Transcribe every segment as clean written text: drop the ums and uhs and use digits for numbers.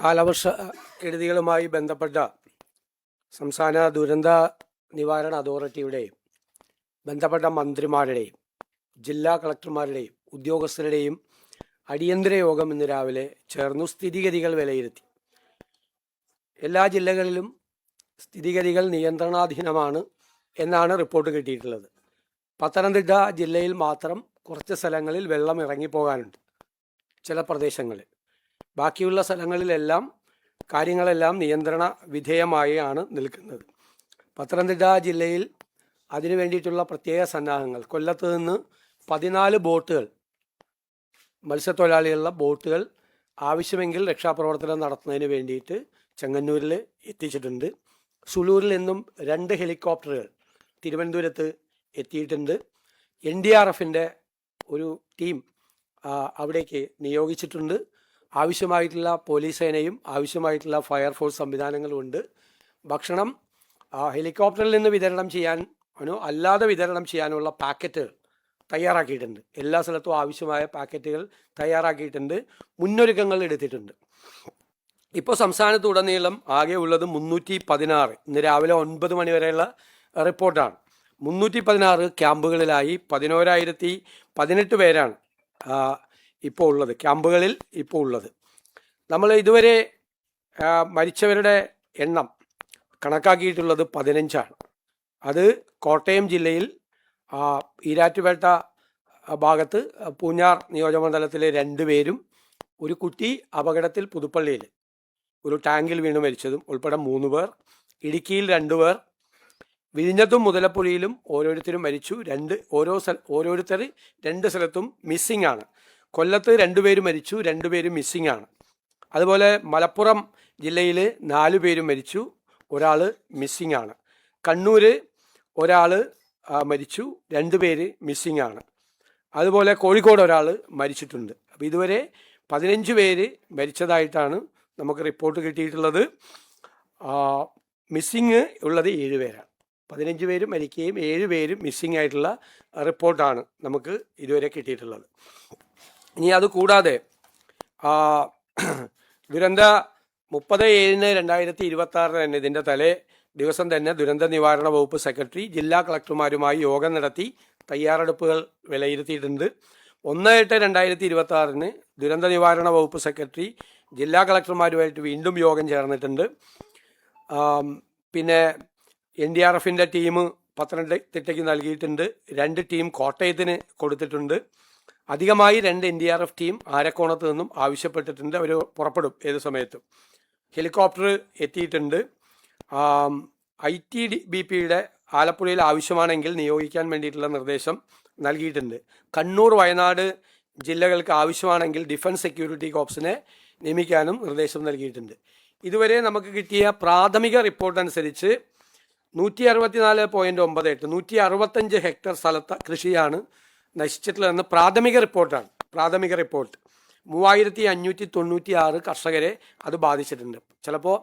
കാലവർഷ കെടുതികളുമായി ബന്ധപ്പെട്ട സംസ്ഥാന ദുരന്ത നിവാരണ അതോറിറ്റിയുടെയും ബന്ധപ്പെട്ട മന്ത്രിമാരുടെയും ജില്ലാ കളക്ടർമാരുടെയും ഉദ്യോഗസ്ഥരുടെയും അടിയന്തര യോഗം ഇന്ന് രാവിലെ ചേർന്നു സ്ഥിതിഗതികൾ വിലയിരുത്തി. എല്ലാ ജില്ലകളിലും സ്ഥിതിഗതികൾ നിയന്ത്രണാധീനമാണ് എന്നാണ് റിപ്പോർട്ട് കിട്ടിയിട്ടുള്ളത്. പത്തനംതിട്ട ജില്ലയിൽ മാത്രം കുറച്ച് സ്ഥലങ്ങളിൽ വെള്ളം ഇറങ്ങിപ്പോകാനുണ്ട്, ചില പ്രദേശങ്ങളിൽ. ബാക്കിയുള്ള സ്ഥലങ്ങളിലെല്ലാം കാര്യങ്ങളെല്ലാം നിയന്ത്രണ വിധേയമായാണ് നിൽക്കുന്നത്. പത്തനംതിട്ട ജില്ലയിൽ അതിനു വേണ്ടിയിട്ടുള്ള പ്രത്യേക സന്നാഹങ്ങൾ, കൊല്ലത്ത് നിന്ന് 14 ബോട്ടുകൾ, മത്സ്യത്തൊഴിലാളികളുടെ ബോട്ടുകൾ ആവശ്യമെങ്കിൽ രക്ഷാപ്രവർത്തനം നടത്തുന്നതിന് വേണ്ടിയിട്ട് ചെങ്ങന്നൂരിൽ എത്തിച്ചിട്ടുണ്ട്. സുളൂരിൽ നിന്നും 2 ഹെലികോപ്റ്ററുകൾ തിരുവനന്തപുരത്ത് എത്തിയിട്ടുണ്ട്. NDRFൻ്റെ ഒരു ടീം അവിടേക്ക് നിയോഗിച്ചിട്ടുണ്ട്. ആവശ്യമായിട്ടുള്ള പോലീസ് സേനയും ആവശ്യമായിട്ടുള്ള ഫയർഫോഴ്സ് സംവിധാനങ്ങളും ഉണ്ട്. ഭക്ഷണം ഹെലികോപ്റ്ററിൽ നിന്ന് വിതരണം ചെയ്യാനോ അല്ലാതെ വിതരണം ചെയ്യാനുള്ള പാക്കറ്റുകൾ തയ്യാറാക്കിയിട്ടുണ്ട്. എല്ലാ സ്ഥലത്തും ആവശ്യമായ പാക്കറ്റുകൾ തയ്യാറാക്കിയിട്ടുണ്ട്. മുന്നൊരുക്കങ്ങൾ എടുത്തിട്ടുണ്ട്. ഇപ്പോൾ സംസ്ഥാനത്തുടനീളം ആകെ ഉള്ളത് 316. ഇന്ന് രാവിലെ 9 മണി വരെയുള്ള റിപ്പോർട്ടാണ്. 316 ക്യാമ്പുകളിലായി 11,018 പേരാണ് ഇപ്പോൾ ഉള്ളത്, ക്യാമ്പുകളിൽ ഇപ്പോൾ ഉള്ളത്. നമ്മൾ ഇതുവരെ മരിച്ചവരുടെ എണ്ണം കണക്കാക്കിയിട്ടുള്ളത് 15ആണ്. അത് കോട്ടയം ജില്ലയിൽ ഈരാറ്റുപേട്ട ഭാഗത്ത് പൂഞ്ഞാർ നിയോജകമണ്ഡലത്തിലെ 2 പേരും, ഒരു കുട്ടി അപകടത്തിൽ പുതുപ്പള്ളിയിൽ ഒരു ടാങ്കിൽ വീണ് മരിച്ചതും ഉൾപ്പെടെ 3 പേർ, ഇടുക്കിയിൽ 2 പേർ, വിഴിഞ്ഞത്തും മുതലപ്പുഴയിലും ഓരോരുത്തരും മരിച്ചു. ഓരോരുത്തർ 2 സ്ഥലത്തും മിസ്സിംഗ് ആണ്. കൊല്ലത്ത് 2 പേര് മരിച്ചു, 2 പേരും മിസ്സിംഗ് ആണ്. അതുപോലെ മലപ്പുറം ജില്ലയിൽ 4 പേരും മരിച്ചു, ഒരാൾ മിസ്സിംഗ് ആണ്. കണ്ണൂർ ഒരാൾ മരിച്ചു, 2 പേര് മിസ്സിംഗ് ആണ്. അതുപോലെ കോഴിക്കോട് ഒരാൾ മരിച്ചിട്ടുണ്ട്. അപ്പോൾ ഇതുവരെ 15 പേര് മരിച്ചതായിട്ടാണ് നമുക്ക് റിപ്പോർട്ട് കിട്ടിയിട്ടുള്ളത്. മിസ്സിങ് ഉള്ളത് 7 പേരാണ്. 15 പേര് മരിക്കുകയും 7 പേര് മിസ്സിംഗ് ആയിട്ടുള്ള റിപ്പോർട്ടാണ് നമുക്ക് ഇതുവരെ കിട്ടിയിട്ടുള്ളത്. ഇനി അതുകൂടാതെ ദുരന്ത 30/7/2026 തന്നെ, ഇതിൻ്റെ തലേ ദിവസം തന്നെ ദുരന്ത നിവാരണ വകുപ്പ് സെക്രട്ടറി ജില്ലാ കളക്ടർമാരുമായി യോഗം നടത്തി തയ്യാറെടുപ്പുകൾ വിലയിരുത്തിയിട്ടുണ്ട്. 1/8/2026 ദുരന്ത നിവാരണ വകുപ്പ് സെക്രട്ടറി ജില്ലാ കളക്ടർമാരുമായിട്ട് വീണ്ടും യോഗം ചേർന്നിട്ടുണ്ട്. പിന്നെ NDRFൻ്റെ ടീം പത്തനംതിട്ടയ്ക്ക് നൽകിയിട്ടുണ്ട്. 2 ടീം കോട്ടയത്തിന് കൊടുത്തിട്ടുണ്ട്. അധികമായി 2 NDRF ടീം ആരക്കോണത്ത് നിന്നും ആവശ്യപ്പെട്ടിട്ടുണ്ട്. അവർ പുറപ്പെടും ഏത് സമയത്തും. ഹെലികോപ്റ്റർ എത്തിയിട്ടുണ്ട്. ITBPയുടെ ആലപ്പുഴയിൽ ആവശ്യമാണെങ്കിൽ നിയോഗിക്കാൻ വേണ്ടിയിട്ടുള്ള നിർദ്ദേശം നൽകിയിട്ടുണ്ട്. കണ്ണൂർ, വയനാട് ജില്ലകൾക്ക് ആവശ്യമാണെങ്കിൽ ഡിഫൻസ് സെക്യൂരിറ്റി കോർപ്സിനെ നിയമിക്കാനും നിർദ്ദേശം നൽകിയിട്ടുണ്ട്. ഇതുവരെ നമുക്ക് കിട്ടിയ പ്രാഥമിക റിപ്പോർട്ട് അനുസരിച്ച് 164.98 165 ഹെക്ടർ സ്ഥലത്ത് കൃഷിയാണ് നശിച്ചിട്ടുള്ളതെന്ന് പ്രാഥമിക റിപ്പോർട്ടാണ്. പ്രാഥമിക റിപ്പോർട്ട് 3596 കർഷകരെ അത് ബാധിച്ചിട്ടുണ്ട്. ചിലപ്പോൾ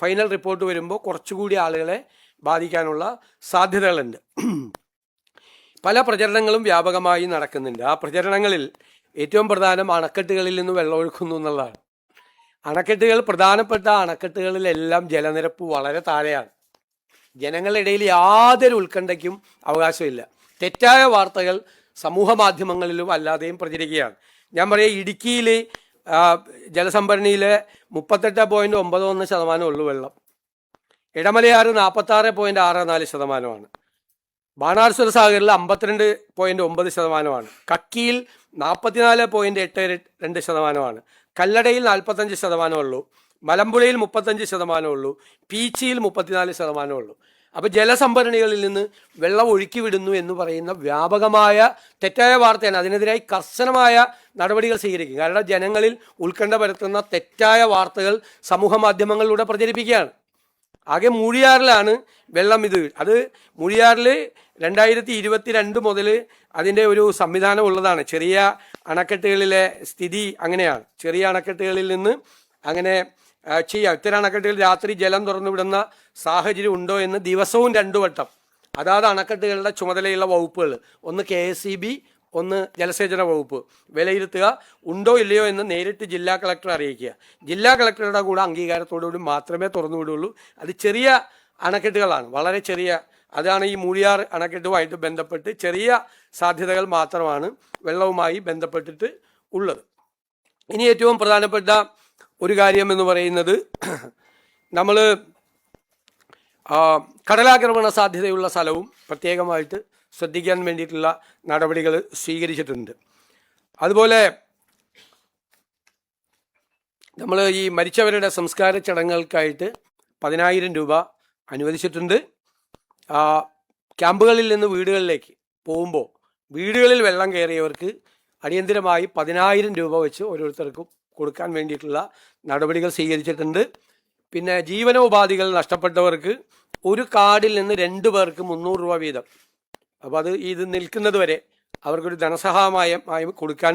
ഫൈനൽ റിപ്പോർട്ട് വരുമ്പോൾ കുറച്ചുകൂടി ആളുകളെ ബാധിക്കാനുള്ള സാധ്യതകളുണ്ട്. പല പ്രചരണങ്ങളും വ്യാപകമായി നടക്കുന്നുണ്ട്. ആ പ്രചരണങ്ങളിൽ ഏറ്റവും പ്രധാനം അണക്കെട്ടുകളിൽ നിന്ന് വെള്ളമൊഴുക്കുന്നു എന്നുള്ളതാണ്. പ്രധാനപ്പെട്ട അണക്കെട്ടുകളിലെല്ലാം ജലനിരപ്പ് വളരെ താഴെയാണ്. ജനങ്ങളുടെ ഇടയിൽ യാതൊരു ഉത്കണ്ഠയ്ക്കും അവകാശമില്ല. തെറ്റായ വാർത്തകൾ സമൂഹ മാധ്യമങ്ങളിലും അല്ലാതെയും പ്രചരിക്കുകയാണ്. ഞാൻ പറയാം, ഇടുക്കിയിൽ ജലസംഭരണിയിലെ 38.91% ഉള്ളൂ വെള്ളം. ഇടമലയാറ് 46.64%. ബാണാസുര സാഗറിൽ 52.9%. കക്കിയിൽ 44.82%. കല്ലടയിൽ 45% ഉള്ളൂ. മലമ്പുഴയിൽ 35% ഉള്ളൂ. പീച്ചിയിൽ 34% ഉള്ളൂ. അപ്പോൾ ജലസംഭരണികളിൽ നിന്ന് വെള്ളം ഒഴുക്കി വിടുന്നു എന്ന് പറയുന്ന വ്യാപകമായ തെറ്റായ വാർത്തയാണ്. അതിനെതിരായി കർശനമായ നടപടികൾ സ്വീകരിക്കും. കാരണം ജനങ്ങളിൽ ഉത്കണ്ഠ പരത്തുന്ന തെറ്റായ വാർത്തകൾ സമൂഹ മാധ്യമങ്ങളിലൂടെ പ്രചരിപ്പിക്കുകയാണ്. ആകെ മൂഴിയാറിലാണ് വെള്ളം. അത് മൂഴിയാറിൽ 2022 മുതൽ അതിൻ്റെ ഒരു സംവിധാനം ഉള്ളതാണ്. ചെറിയ അണക്കെട്ടുകളിലെ സ്ഥിതി അങ്ങനെയാണ്. ചെറിയ അണക്കെട്ടുകളിൽ നിന്ന് അങ്ങനെ ചെയ്യാം. ഇത്തരം അണക്കെട്ടുകൾ രാത്രി ജലം തുറന്നു വിടുന്ന സാഹചര്യം ഉണ്ടോ എന്ന് ദിവസവും 2 വട്ടം അതാത് അണക്കെട്ടുകളുടെ ചുമതലയുള്ള വകുപ്പുകൾ, ഒന്ന് KSEB, ഒന്ന് ജലസേചന വകുപ്പ് വിലയിരുത്തുക, ഉണ്ടോ ഇല്ലയോ എന്ന് നേരിട്ട് ജില്ലാ കളക്ടറെ അറിയിക്കുക. ജില്ലാ കളക്ടറുടെ കൂടെ അംഗീകാരത്തോടുകൂടി മാത്രമേ തുറന്നു വിടുകയുള്ളൂ. അത് ചെറിയ അണക്കെട്ടുകളാണ്, വളരെ ചെറിയ, അതാണ് ഈ മൂഴിയാർ അണക്കെട്ടുമായിട്ട് ബന്ധപ്പെട്ട് ചെറിയ സാധ്യതകൾ മാത്രമാണ് വെള്ളവുമായി ബന്ധപ്പെട്ടിട്ട് ഉള്ളത്. ഇനി ഏറ്റവും പ്രധാനപ്പെട്ട ഒരു കാര്യം എന്ന് പറയുന്നത്, നമ്മൾ കടലാക്രമണ സാധ്യതയുള്ള സ്ഥലവും പ്രത്യേകമായിട്ട് ശ്രദ്ധിക്കാൻ വേണ്ടിയിട്ടുള്ള നടപടികൾ സ്വീകരിച്ചിട്ടുണ്ട്. അതുപോലെ നമ്മൾ ഈ മരിച്ചവരുടെ സംസ്കാര ചടങ്ങുകൾക്കായിട്ട് 10,000 രൂപ അനുവദിച്ചിട്ടുണ്ട്. ക്യാമ്പുകളിൽ നിന്ന് വീടുകളിലേക്ക് പോകുമ്പോൾ വീടുകളിൽ വെള്ളം കയറിയവർക്ക് അടിയന്തിരമായി 10,000 രൂപ വെച്ച് ഓരോരുത്തർക്കും കൊടുക്കാൻ വേണ്ടിയിട്ടുള്ള നടപടികൾ സ്വീകരിച്ചിട്ടുണ്ട്. പിന്നെ ജീവനോപാധികൾ നഷ്ടപ്പെട്ടവർക്ക് ഒരു കാർഡിൽ നിന്ന് 2 പേർക്ക് 300 രൂപ വീതം, അപ്പോൾ അത് ഇത് നിൽക്കുന്നത് വരെ അവർക്കൊരു ധനസഹായമായി കൊടുക്കാൻ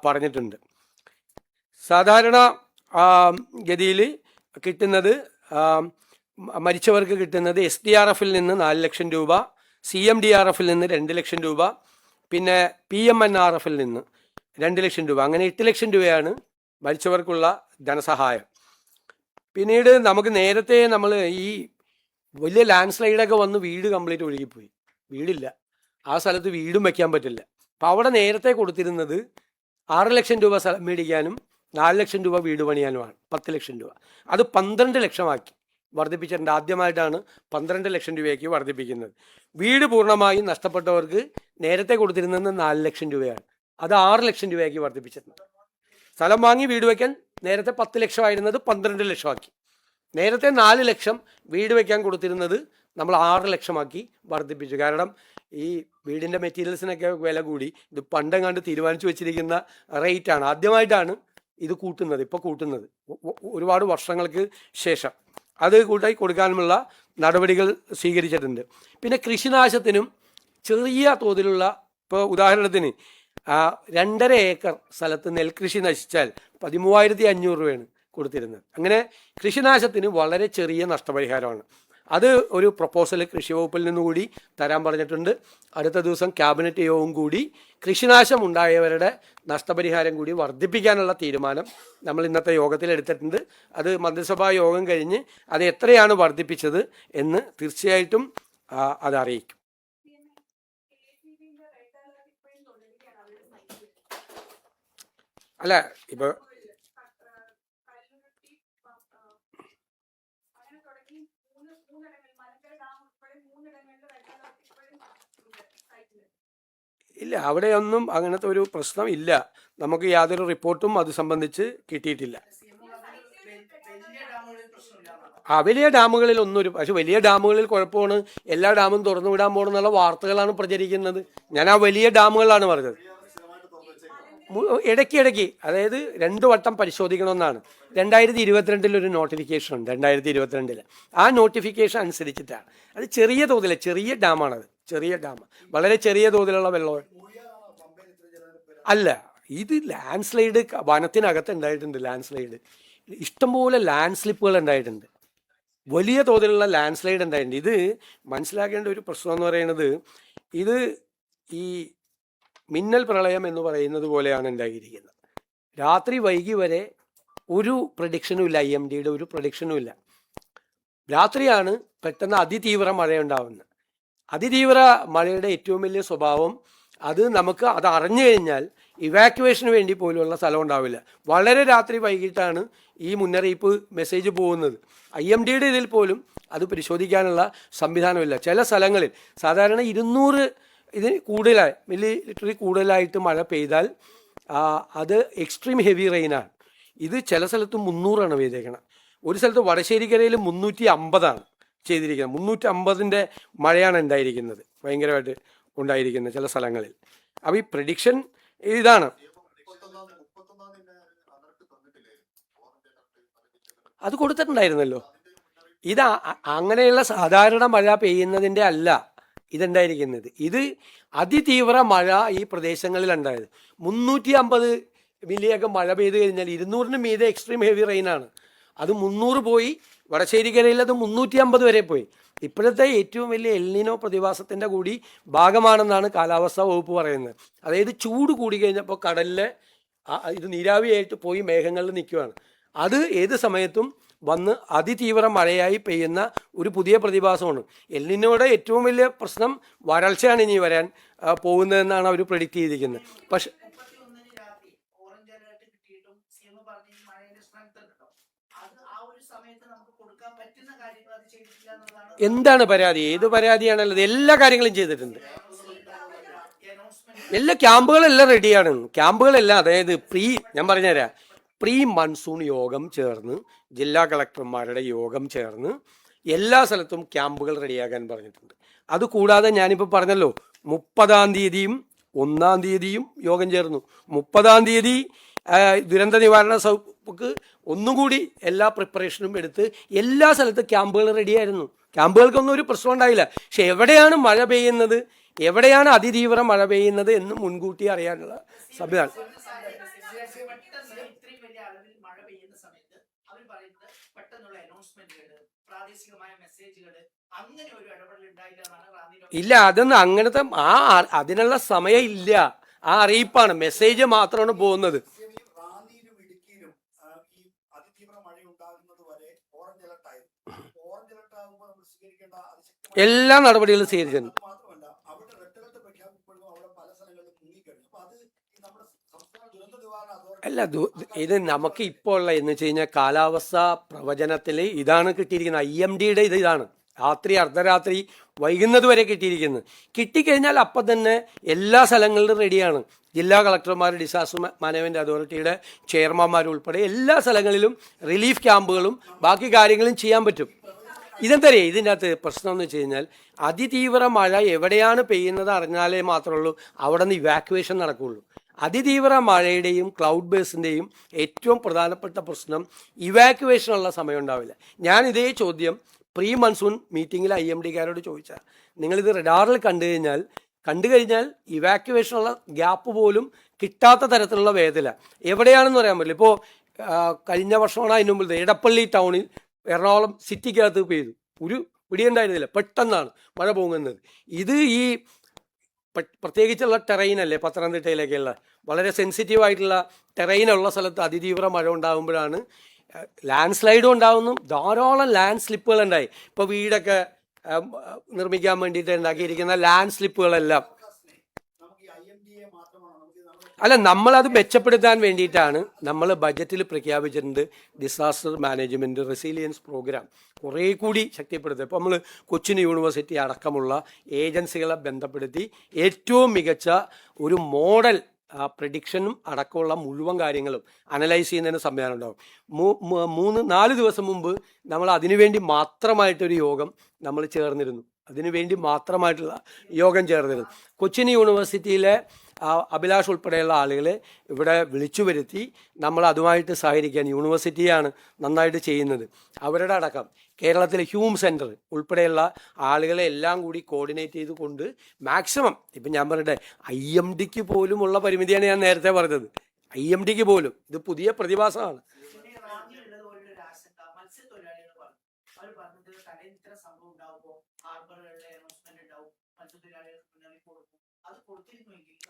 പറഞ്ഞിട്ടുണ്ട്. സാധാരണ ഗതിയിൽ കിട്ടുന്നത്, മരിച്ചവർക്ക് കിട്ടുന്നത് SDRF-ൽ നിന്ന് 4 ലക്ഷം രൂപ, CMDRF-ൽ നിന്ന് 2 ലക്ഷം രൂപ, പിന്നെ PMNRF-ൽ നിന്ന് 2 ലക്ഷം രൂപ, അങ്ങനെ 8 ലക്ഷം രൂപയാണ് മരിച്ചവർക്കുള്ള ധനസഹായം. പിന്നീട് നമുക്ക് നേരത്തെ നമ്മൾ ഈ വലിയ ലാൻഡ് സ്ലൈഡൊക്കെ വന്ന് വീട് കംപ്ലീറ്റ് ഒഴുകിപ്പോയി, വീടില്ല, ആ സ്ഥലത്ത് വീടും വയ്ക്കാൻ പറ്റില്ല. അപ്പോൾ അവിടെ നേരത്തെ കൊടുത്തിരുന്നത് 6 ലക്ഷം രൂപ സ്ഥലം മേടിക്കാനും 4 ലക്ഷം രൂപ വീട് പണിയാനുമാണ്, 10 ലക്ഷം രൂപ. അത് 12 ലക്ഷമാക്കി വർദ്ധിപ്പിച്ചിട്ടുണ്ട്. ആദ്യമായിട്ടാണ് 12 ലക്ഷം രൂപയ്ക്ക് വർദ്ധിപ്പിക്കുന്നത്. വീട് പൂർണ്ണമായും നഷ്ടപ്പെട്ടവർക്ക് നേരത്തെ കൊടുത്തിരുന്നത് 4 ലക്ഷം രൂപയാണ്, അത് 6 ലക്ഷം രൂപയ്ക്ക് വർദ്ധിപ്പിച്ചിട്ടുണ്ട്. സ്ഥലം വാങ്ങി വീട് വയ്ക്കാൻ നേരത്തെ 10 ലക്ഷമായിരുന്നത് 12 ലക്ഷമാക്കി. നേരത്തെ 4 ലക്ഷം വീട് വയ്ക്കാൻ കൊടുത്തിരുന്നത് നമ്മൾ 6 ലക്ഷമാക്കി വർദ്ധിപ്പിച്ചു. കാരണം ഈ വീടിൻ്റെ മെറ്റീരിയൽസിനൊക്കെ വില കൂടി. ഇത് പണ്ടെങ്ങാണ്ട് തീരുമാനിച്ചു വെച്ചിരിക്കുന്ന റേറ്റാണ്, ആദ്യമായിട്ടാണ് ഇത് കൂട്ടുന്നത്, ഇപ്പോൾ കൂട്ടുന്നത് ഒരുപാട് വർഷങ്ങൾക്ക് ശേഷം. അത് കൂട്ടായി കൊടുക്കാനുമുള്ള നടപടികൾ സ്വീകരിച്ചിട്ടുണ്ട്. പിന്നെ കൃഷിനാശത്തിനും ചെറിയ തോതിലുള്ള, ഇപ്പോൾ ഉദാഹരണത്തിന് 2.5 ഏക്കർ സ്ഥലത്ത് നെൽകൃഷി നശിച്ചാൽ 13,500 രൂപയാണ് കൊടുത്തിരുന്നത്. അങ്ങനെ കൃഷിനാശത്തിന് വളരെ ചെറിയ നഷ്ടപരിഹാരമാണ്. അത് ഒരു പ്രപ്പോസൽ കൃഷി വകുപ്പിൽ നിന്നുകൂടി തരാൻ പറഞ്ഞിട്ടുണ്ട്. അടുത്ത ദിവസം ക്യാബിനറ്റ് യോഗവും കൂടി കൃഷിനാശം ഉണ്ടായവരുടെ നഷ്ടപരിഹാരം കൂടി വർദ്ധിപ്പിക്കാനുള്ള തീരുമാനം നമ്മൾ ഇന്നത്തെ യോഗത്തിൽ എടുത്തിട്ടുണ്ട്. അത് മന്ത്രിസഭാ യോഗം കഴിഞ്ഞ് അത് എത്രയാണ് വർദ്ധിപ്പിച്ചത് എന്ന് തീർച്ചയായിട്ടും അത് അറിയിക്കും. അല്ല, ഇപ്പോൾ ഇല്ല, അവിടെയൊന്നും അങ്ങനത്തെ ഒരു പ്രശ്നം ഇല്ല. നമുക്ക് യാതൊരു റിപ്പോർട്ടും അത് സംബന്ധിച്ച് കിട്ടിയിട്ടില്ല. വലിയ ഡാമുകളിൽ പക്ഷെ വലിയ ഡാമുകളിൽ കുഴപ്പമാണ്, എല്ലാ ഡാമും തുറന്നു വിടാൻ പോകണമെന്നുള്ള വാർത്തകളാണ് പ്രചരിക്കുന്നത്. ഞാൻ ആ വലിയ ഡാമുകളിലാണ് പറഞ്ഞത്. ഇടയ്ക്കിടയ്ക്ക്, അതായത് 2 വട്ടം പരിശോധിക്കണമെന്നാണ്. 2022 ഒരു നോട്ടിഫിക്കേഷൻ ഉണ്ട്, 2022 ആ നോട്ടിഫിക്കേഷൻ അനുസരിച്ചിട്ടാണ്. അത് ചെറിയ തോതിലെ ചെറിയ ഡാമാണത്, ചെറിയ ഡാം, വളരെ ചെറിയ തോതിലുള്ള വെള്ളം അല്ല. ഇത് ലാൻഡ് സ്ലൈഡ് വനത്തിനകത്ത് ഉണ്ടായിട്ടുണ്ട്. ലാൻഡ് സ്ലൈഡ് ഇഷ്ടംപോലെ ലാൻഡ് സ്ലിപ്പുകൾ ഉണ്ടായിട്ടുണ്ട്, വലിയ തോതിലുള്ള ലാൻഡ് സ്ലൈഡ് ഉണ്ടായിട്ടുണ്ട്. ഇത് മനസ്സിലാക്കേണ്ട ഒരു പ്രശ്നം എന്ന് പറയുന്നത്, ഇത് ഈ മിന്നൽ പ്രളയം എന്ന് പറയുന്നത് പോലെയാണ് ഉണ്ടായിരിക്കുന്നത്. രാത്രി വൈകി വരെ ഒരു പ്രഡിക്ഷനും ഇല്ല, IMDയുടെ ഒരു പ്രഡിക്ഷനും ഇല്ല. രാത്രിയാണ് പെട്ടെന്ന് അതിതീവ്ര മഴയുണ്ടാവുന്നത്. അതിതീവ്ര മഴയുടെ ഏറ്റവും വലിയ സ്വഭാവം, അത് അറിഞ്ഞു കഴിഞ്ഞാൽ ഇവാക്യുവേഷന് വേണ്ടി പോലുള്ള സ്ഥലം ഉണ്ടാവില്ല. വളരെ രാത്രി വൈകിട്ടാണ് ഈ മുന്നറിയിപ്പ് മെസ്സേജ് പോകുന്നത്. IMDയുടെ ഇതിൽ പോലും അത് പരിശോധിക്കാനുള്ള സംവിധാനമില്ല. ചില സ്ഥലങ്ങളിൽ സാധാരണ 200 ഇതിന് കൂടുതലായി മില്ലി കൂടുതലായിട്ട് മഴ പെയ്താൽ അത് എക്സ്ട്രീം ഹെവി റെയിനാണ്. ഇത് ചില സ്ഥലത്ത് 300 പെയ്തേക്കണം. ഒരു സ്ഥലത്ത് വടശ്ശേരിക്കരയിൽ 350 ചെയ്തിരിക്കുന്നത്. 350 മഴയാണ് ഉണ്ടായിരിക്കുന്നത്, ഭയങ്കരമായിട്ട് ഉണ്ടായിരിക്കുന്നത് ചില സ്ഥലങ്ങളിൽ. അപ്പോൾ ഈ പ്രഡിക്ഷൻ ഇതാണ്. അത് കൊടുത്തിട്ടുണ്ടായിരുന്നല്ലോ. ഇത് അങ്ങനെയുള്ള സാധാരണ മഴ പെയ്യുന്നതിൻ്റെ അല്ല ഇതുണ്ടായിരിക്കുന്നത്. ഇത് അതിതീവ്ര മഴ ഈ പ്രദേശങ്ങളിൽ ഉണ്ടായത്. 350 മില്ലിയൊക്കെ മഴ പെയ്ത് കഴിഞ്ഞാൽ 200 മീതെ എക്സ്ട്രീം ഹെവി റെയിനാണ്. അത് 300 പോയി, വടശ്ശേരിക്കരയിൽ അത് 350 വരെ പോയി. ഇപ്പോഴത്തെ ഏറ്റവും വലിയ എൽനിനോ പ്രതിഭാസത്തിൻ്റെ കൂടി ഭാഗമാണെന്നാണ് കാലാവസ്ഥാ വകുപ്പ് പറയുന്നത്. അതായത് ചൂട് കൂടി കഴിഞ്ഞപ്പോൾ കടലിലെ ഇത് നീരാവിയായിട്ട് പോയി മേഘങ്ങളിൽ നിൽക്കുകയാണ്. അത് ഏത് സമയത്തും വന്ന് അതിതീവ്ര മഴയായി പെയ്യുന്ന ഒരു പുതിയ പ്രതിഭാസമാണ്. എൽനിനോയുടെ ഏറ്റവും വലിയ പ്രശ്നം വരൾച്ചയാണ് ഇനി വരാൻ പോകുന്നതെന്നാണ് അവർ പ്രെഡിക്റ്റ് ചെയ്തിരിക്കുന്നത്. പക്ഷെ എന്താണ് പരാതി? ഏത് പരാതിയാണുള്ളത്? എല്ലാ കാര്യങ്ങളും ചെയ്തിട്ടുണ്ട്. എല്ലാ ക്യാമ്പുകളെല്ലാം റെഡിയാണ്. ക്യാമ്പുകളെല്ലാം, അതായത് ഞാൻ പറഞ്ഞുതരാം, പ്രീ മൺസൂൺ യോഗം ചേർന്ന് ജില്ലാ കളക്ടർമാരുടെ യോഗം ചേർന്ന് എല്ലാ സ്ഥലത്തും ക്യാമ്പുകൾ റെഡിയാക്കാൻ പറഞ്ഞിട്ടുണ്ട്. അതുകൂടാതെ ഞാനിപ്പോൾ പറഞ്ഞല്ലോ, 30-ാം തീയതിയും 1-ാം തീയതിയും യോഗം ചേർന്നു. 30-ാം തീയതി ദുരന്ത നിവാരണ വകുപ്പ് ഒന്നുകൂടി എല്ലാ പ്രിപ്പറേഷനും എടുത്ത് എല്ലാ സ്ഥലത്തും ക്യാമ്പുകൾ റെഡിയായിരുന്നു. ക്യാമ്പുകൾക്കൊന്നും ഒരു പ്രശ്നം ഉണ്ടായില്ല. പക്ഷെ എവിടെയാണ് മഴ പെയ്യുന്നത്, എവിടെയാണ് അതിതീവ്ര മഴ പെയ്യുന്നത് എന്ന് മുൻകൂട്ടി അറിയാനുള്ള സംവിധാനം. ഇല്ല, അതൊന്നും അങ്ങനത്തെ അതിനുള്ള സമയം ഇല്ല. ആ അറിയിപ്പാണ്, മെസ്സേജ് മാത്രമാണ് പോകുന്നത്. എല്ലാ നടപടികളും സ്വീകരിച്ചിട്ടുണ്ട്. അല്ല, ഇത് നമുക്ക് ഇപ്പോൾ ഉള്ള എന്ന് വെച്ച് കഴിഞ്ഞാൽ കാലാവസ്ഥ പ്രവചനത്തിൽ ഇതാണ് കിട്ടിയിരിക്കുന്നത്. IMDയുടെ ഇതാണ് രാത്രി അർദ്ധരാത്രി വൈകുന്നത് വരെ കിട്ടിയിരിക്കുന്നത്. കിട്ടിക്കഴിഞ്ഞാൽ അപ്പം തന്നെ എല്ലാ സ്ഥലങ്ങളിലും റെഡിയാണ്. ജില്ലാ കളക്ടർമാർ, ഡിസാസ്റ്റർ മാനേജ്മെൻറ്റ് അതോറിറ്റിയുടെ ചെയർമാൻമാരുൾപ്പെടെ എല്ലാ സ്ഥലങ്ങളിലും റിലീഫ് ക്യാമ്പുകളും ബാക്കി കാര്യങ്ങളും ചെയ്യാൻ പറ്റും. ഇതെന്തറിയാം ഇതിൻ്റെ അകത്ത് പ്രശ്നം എന്ന് വെച്ച് കഴിഞ്ഞാൽ, അതിതീവ്ര മഴ എവിടെയാണ് പെയ്യുന്നത് അറിഞ്ഞാലേ മാത്രമേ ഉള്ളൂ അവിടെ നിന്ന് ഇവാക്യുവേഷൻ നടക്കുകയുള്ളൂ. അതിതീവ്ര മഴയുടെയും ക്ലൗഡ് ബേസിൻ്റെയും ഏറ്റവും പ്രധാനപ്പെട്ട പ്രശ്നം ഇവാക്യുവേഷനുള്ള സമയം ഉണ്ടാവില്ല. ഞാൻ ഇതേ ചോദ്യം പ്രീ മൺസൂൺ മീറ്റിങ്ങിൽ IMDക്കാരോട് ചോദിച്ചാൽ, നിങ്ങളിത് റഡാറിൽ കണ്ടു കഴിഞ്ഞാൽ ഇവാക്യുവേഷനുള്ള ഗ്യാപ്പ് പോലും കിട്ടാത്ത തരത്തിലുള്ള വേദന എവിടെയാണെന്ന് പറയാൻ പറ്റില്ല. ഇപ്പോൾ കഴിഞ്ഞ വർഷമാണ് അതിന് മുമ്പിൽ എടപ്പള്ളി ടൗണിൽ എറണാകുളം സിറ്റിക്കകത്ത് പെയ്തു, ഒരു പിടിയുണ്ടായിരുന്നില്ല, പെട്ടെന്നാണ് മഴ പോകുന്നത്. ഇത് ഈ പ്രത്യേകിച്ചുള്ള ടെറൈനല്ലേ, പത്തനംതിട്ടയിലേക്കുള്ള വളരെ സെൻസിറ്റീവായിട്ടുള്ള ടെറൈനുള്ള സ്ഥലത്ത് അതിതീവ്ര മഴ ഉണ്ടാകുമ്പോഴാണ് ലാൻഡ് സ്ലൈഡും ഉണ്ടാകുന്നു. ധാരാളം ലാൻഡ് സ്ലിപ്പുകൾ ഉണ്ടായി. ഇപ്പോൾ വീടൊക്കെ നിർമ്മിക്കാൻ വേണ്ടിയിട്ട് ഉണ്ടാക്കിയിരിക്കുന്ന ലാൻഡ് സ്ലിപ്പുകളെല്ലാം അല്ല, നമ്മളത് മെച്ചപ്പെടുത്താൻ വേണ്ടിയിട്ടാണ് നമ്മൾ ബജറ്റിൽ പ്രഖ്യാപിച്ചിട്ടുണ്ട് ഡിസാസ്റ്റർ മാനേജ്മെൻറ്റ് റെസിലിയൻസ് പ്രോഗ്രാം കുറേ കൂടി ശക്തിപ്പെടുത്തുക. ഇപ്പോൾ നമ്മൾ കൊച്ചിൻ യൂണിവേഴ്സിറ്റി അടക്കമുള്ള ഏജൻസികളെ ബന്ധപ്പെടുത്തി ഏറ്റവും മികച്ച ഒരു മോഡൽ പ്രഡിക്ഷനും അടക്കമുള്ള മുഴുവൻ കാര്യങ്ങളും അനലൈസ് ചെയ്യുന്നതിന് സംവിധാനം ഉണ്ടാകും. 3-4 ദിവസം മുമ്പ് നമ്മൾ അതിനുവേണ്ടി മാത്രമായിട്ടൊരു യോഗം നമ്മൾ ചേർന്നിരുന്നു. അതിനുവേണ്ടി മാത്രമായിട്ടുള്ള യോഗം ചേർന്നിരുന്നു. കൊച്ചിൻ യൂണിവേഴ്സിറ്റിയിലെ അഭിലാഷ് ഉൾപ്പെടെയുള്ള ആളുകളെ ഇവിടെ വിളിച്ചു വരുത്തി നമ്മൾ അതുമായിട്ട് സഹകരിക്കാൻ, യൂണിവേഴ്സിറ്റിയാണ് നന്നായിട്ട് ചെയ്യുന്നത്, അവരുടെ അടക്കം കേരളത്തിലെ ഹ്യൂം സെൻറ്റർ ഉൾപ്പെടെയുള്ള ആളുകളെ എല്ലാം കൂടി കോർഡിനേറ്റ് ചെയ്ത് കൊണ്ട് മാക്സിമം, ഇപ്പം ഞാൻ പറഞ്ഞിട്ട് IMDക്ക് പോലുമുള്ള പരിമിതിയാണ് ഞാൻ നേരത്തെ പറഞ്ഞത്. IMDക്ക് പോലും ഇത് പുതിയ പ്രതിഭാസമാണ്.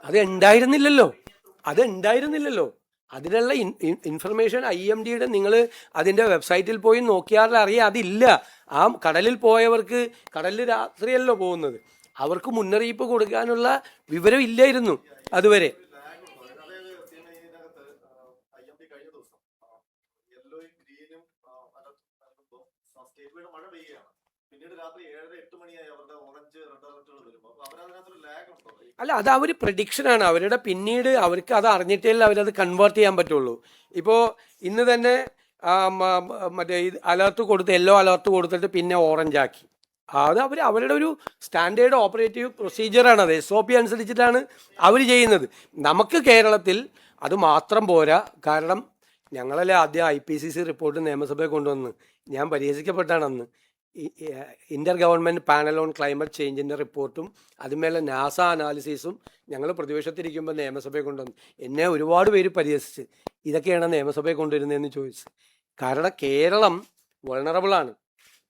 അത് ഉണ്ടായിരുന്നില്ലല്ലോ. അതിനുള്ള ഇൻഫർമേഷൻ IMDയുടെ നിങ്ങൾ അതിൻ്റെ വെബ്സൈറ്റിൽ പോയി നോക്കിയാൽ അറിയാം, അതില്ല. ആ കടലിൽ പോയവർക്ക്, കടലിൽ രാത്രിയല്ലോ പോകുന്നത്, അവർക്ക് മുന്നറിയിപ്പ് കൊടുക്കാനുള്ള വിവരം ഇല്ലായിരുന്നു അതുവരെ. അല്ല, അത് അവർ പ്രഡിക്ഷനാണ് അവരുടെ. പിന്നീട് അവർക്ക് അത് അറിഞ്ഞിട്ടേ അവരത് കൺവേർട്ട് ചെയ്യാൻ പറ്റുള്ളൂ. ഇപ്പോൾ ഇന്ന് തന്നെ മറ്റേ അലർട്ട് കൊടുത്ത്, യെല്ലോ അലർട്ട് കൊടുത്തിട്ട് പിന്നെ ഓറഞ്ച് ആക്കി. അത് അവരുടെ ഒരു സ്റ്റാൻഡേർഡ് ഓപ്പറേറ്റീവ് പ്രൊസീജിയറാണ്. അത് SOP അനുസരിച്ചിട്ടാണ് അവർ ചെയ്യുന്നത്. നമുക്ക് കേരളത്തിൽ അത് മാത്രം പോരാ. കാരണം ഞങ്ങളല്ലേ ആദ്യം IPCC റിപ്പോർട്ട് നിയമസഭയിൽ കൊണ്ടുവന്ന് ഞാൻ പരിഹസിക്കപ്പെട്ടാണ് അന്ന്. Inter government panel on climate ചേഞ്ചിൻ്റെ റിപ്പോർട്ടും അതുമേലെ നാസ അനാലിസിസും ഞങ്ങൾ പ്രതിപക്ഷത്തിരിക്കുമ്പോൾ നിയമസഭയെ കൊണ്ടുവന്നു. എന്നെ ഒരുപാട് പേര് പരിഹസിച്ച് ഇതൊക്കെയാണ് നിയമസഭയെ കൊണ്ടുവരുന്നതെന്ന് ചോദിച്ചു. കാരണം കേരളം വൾണറബിളാണ്.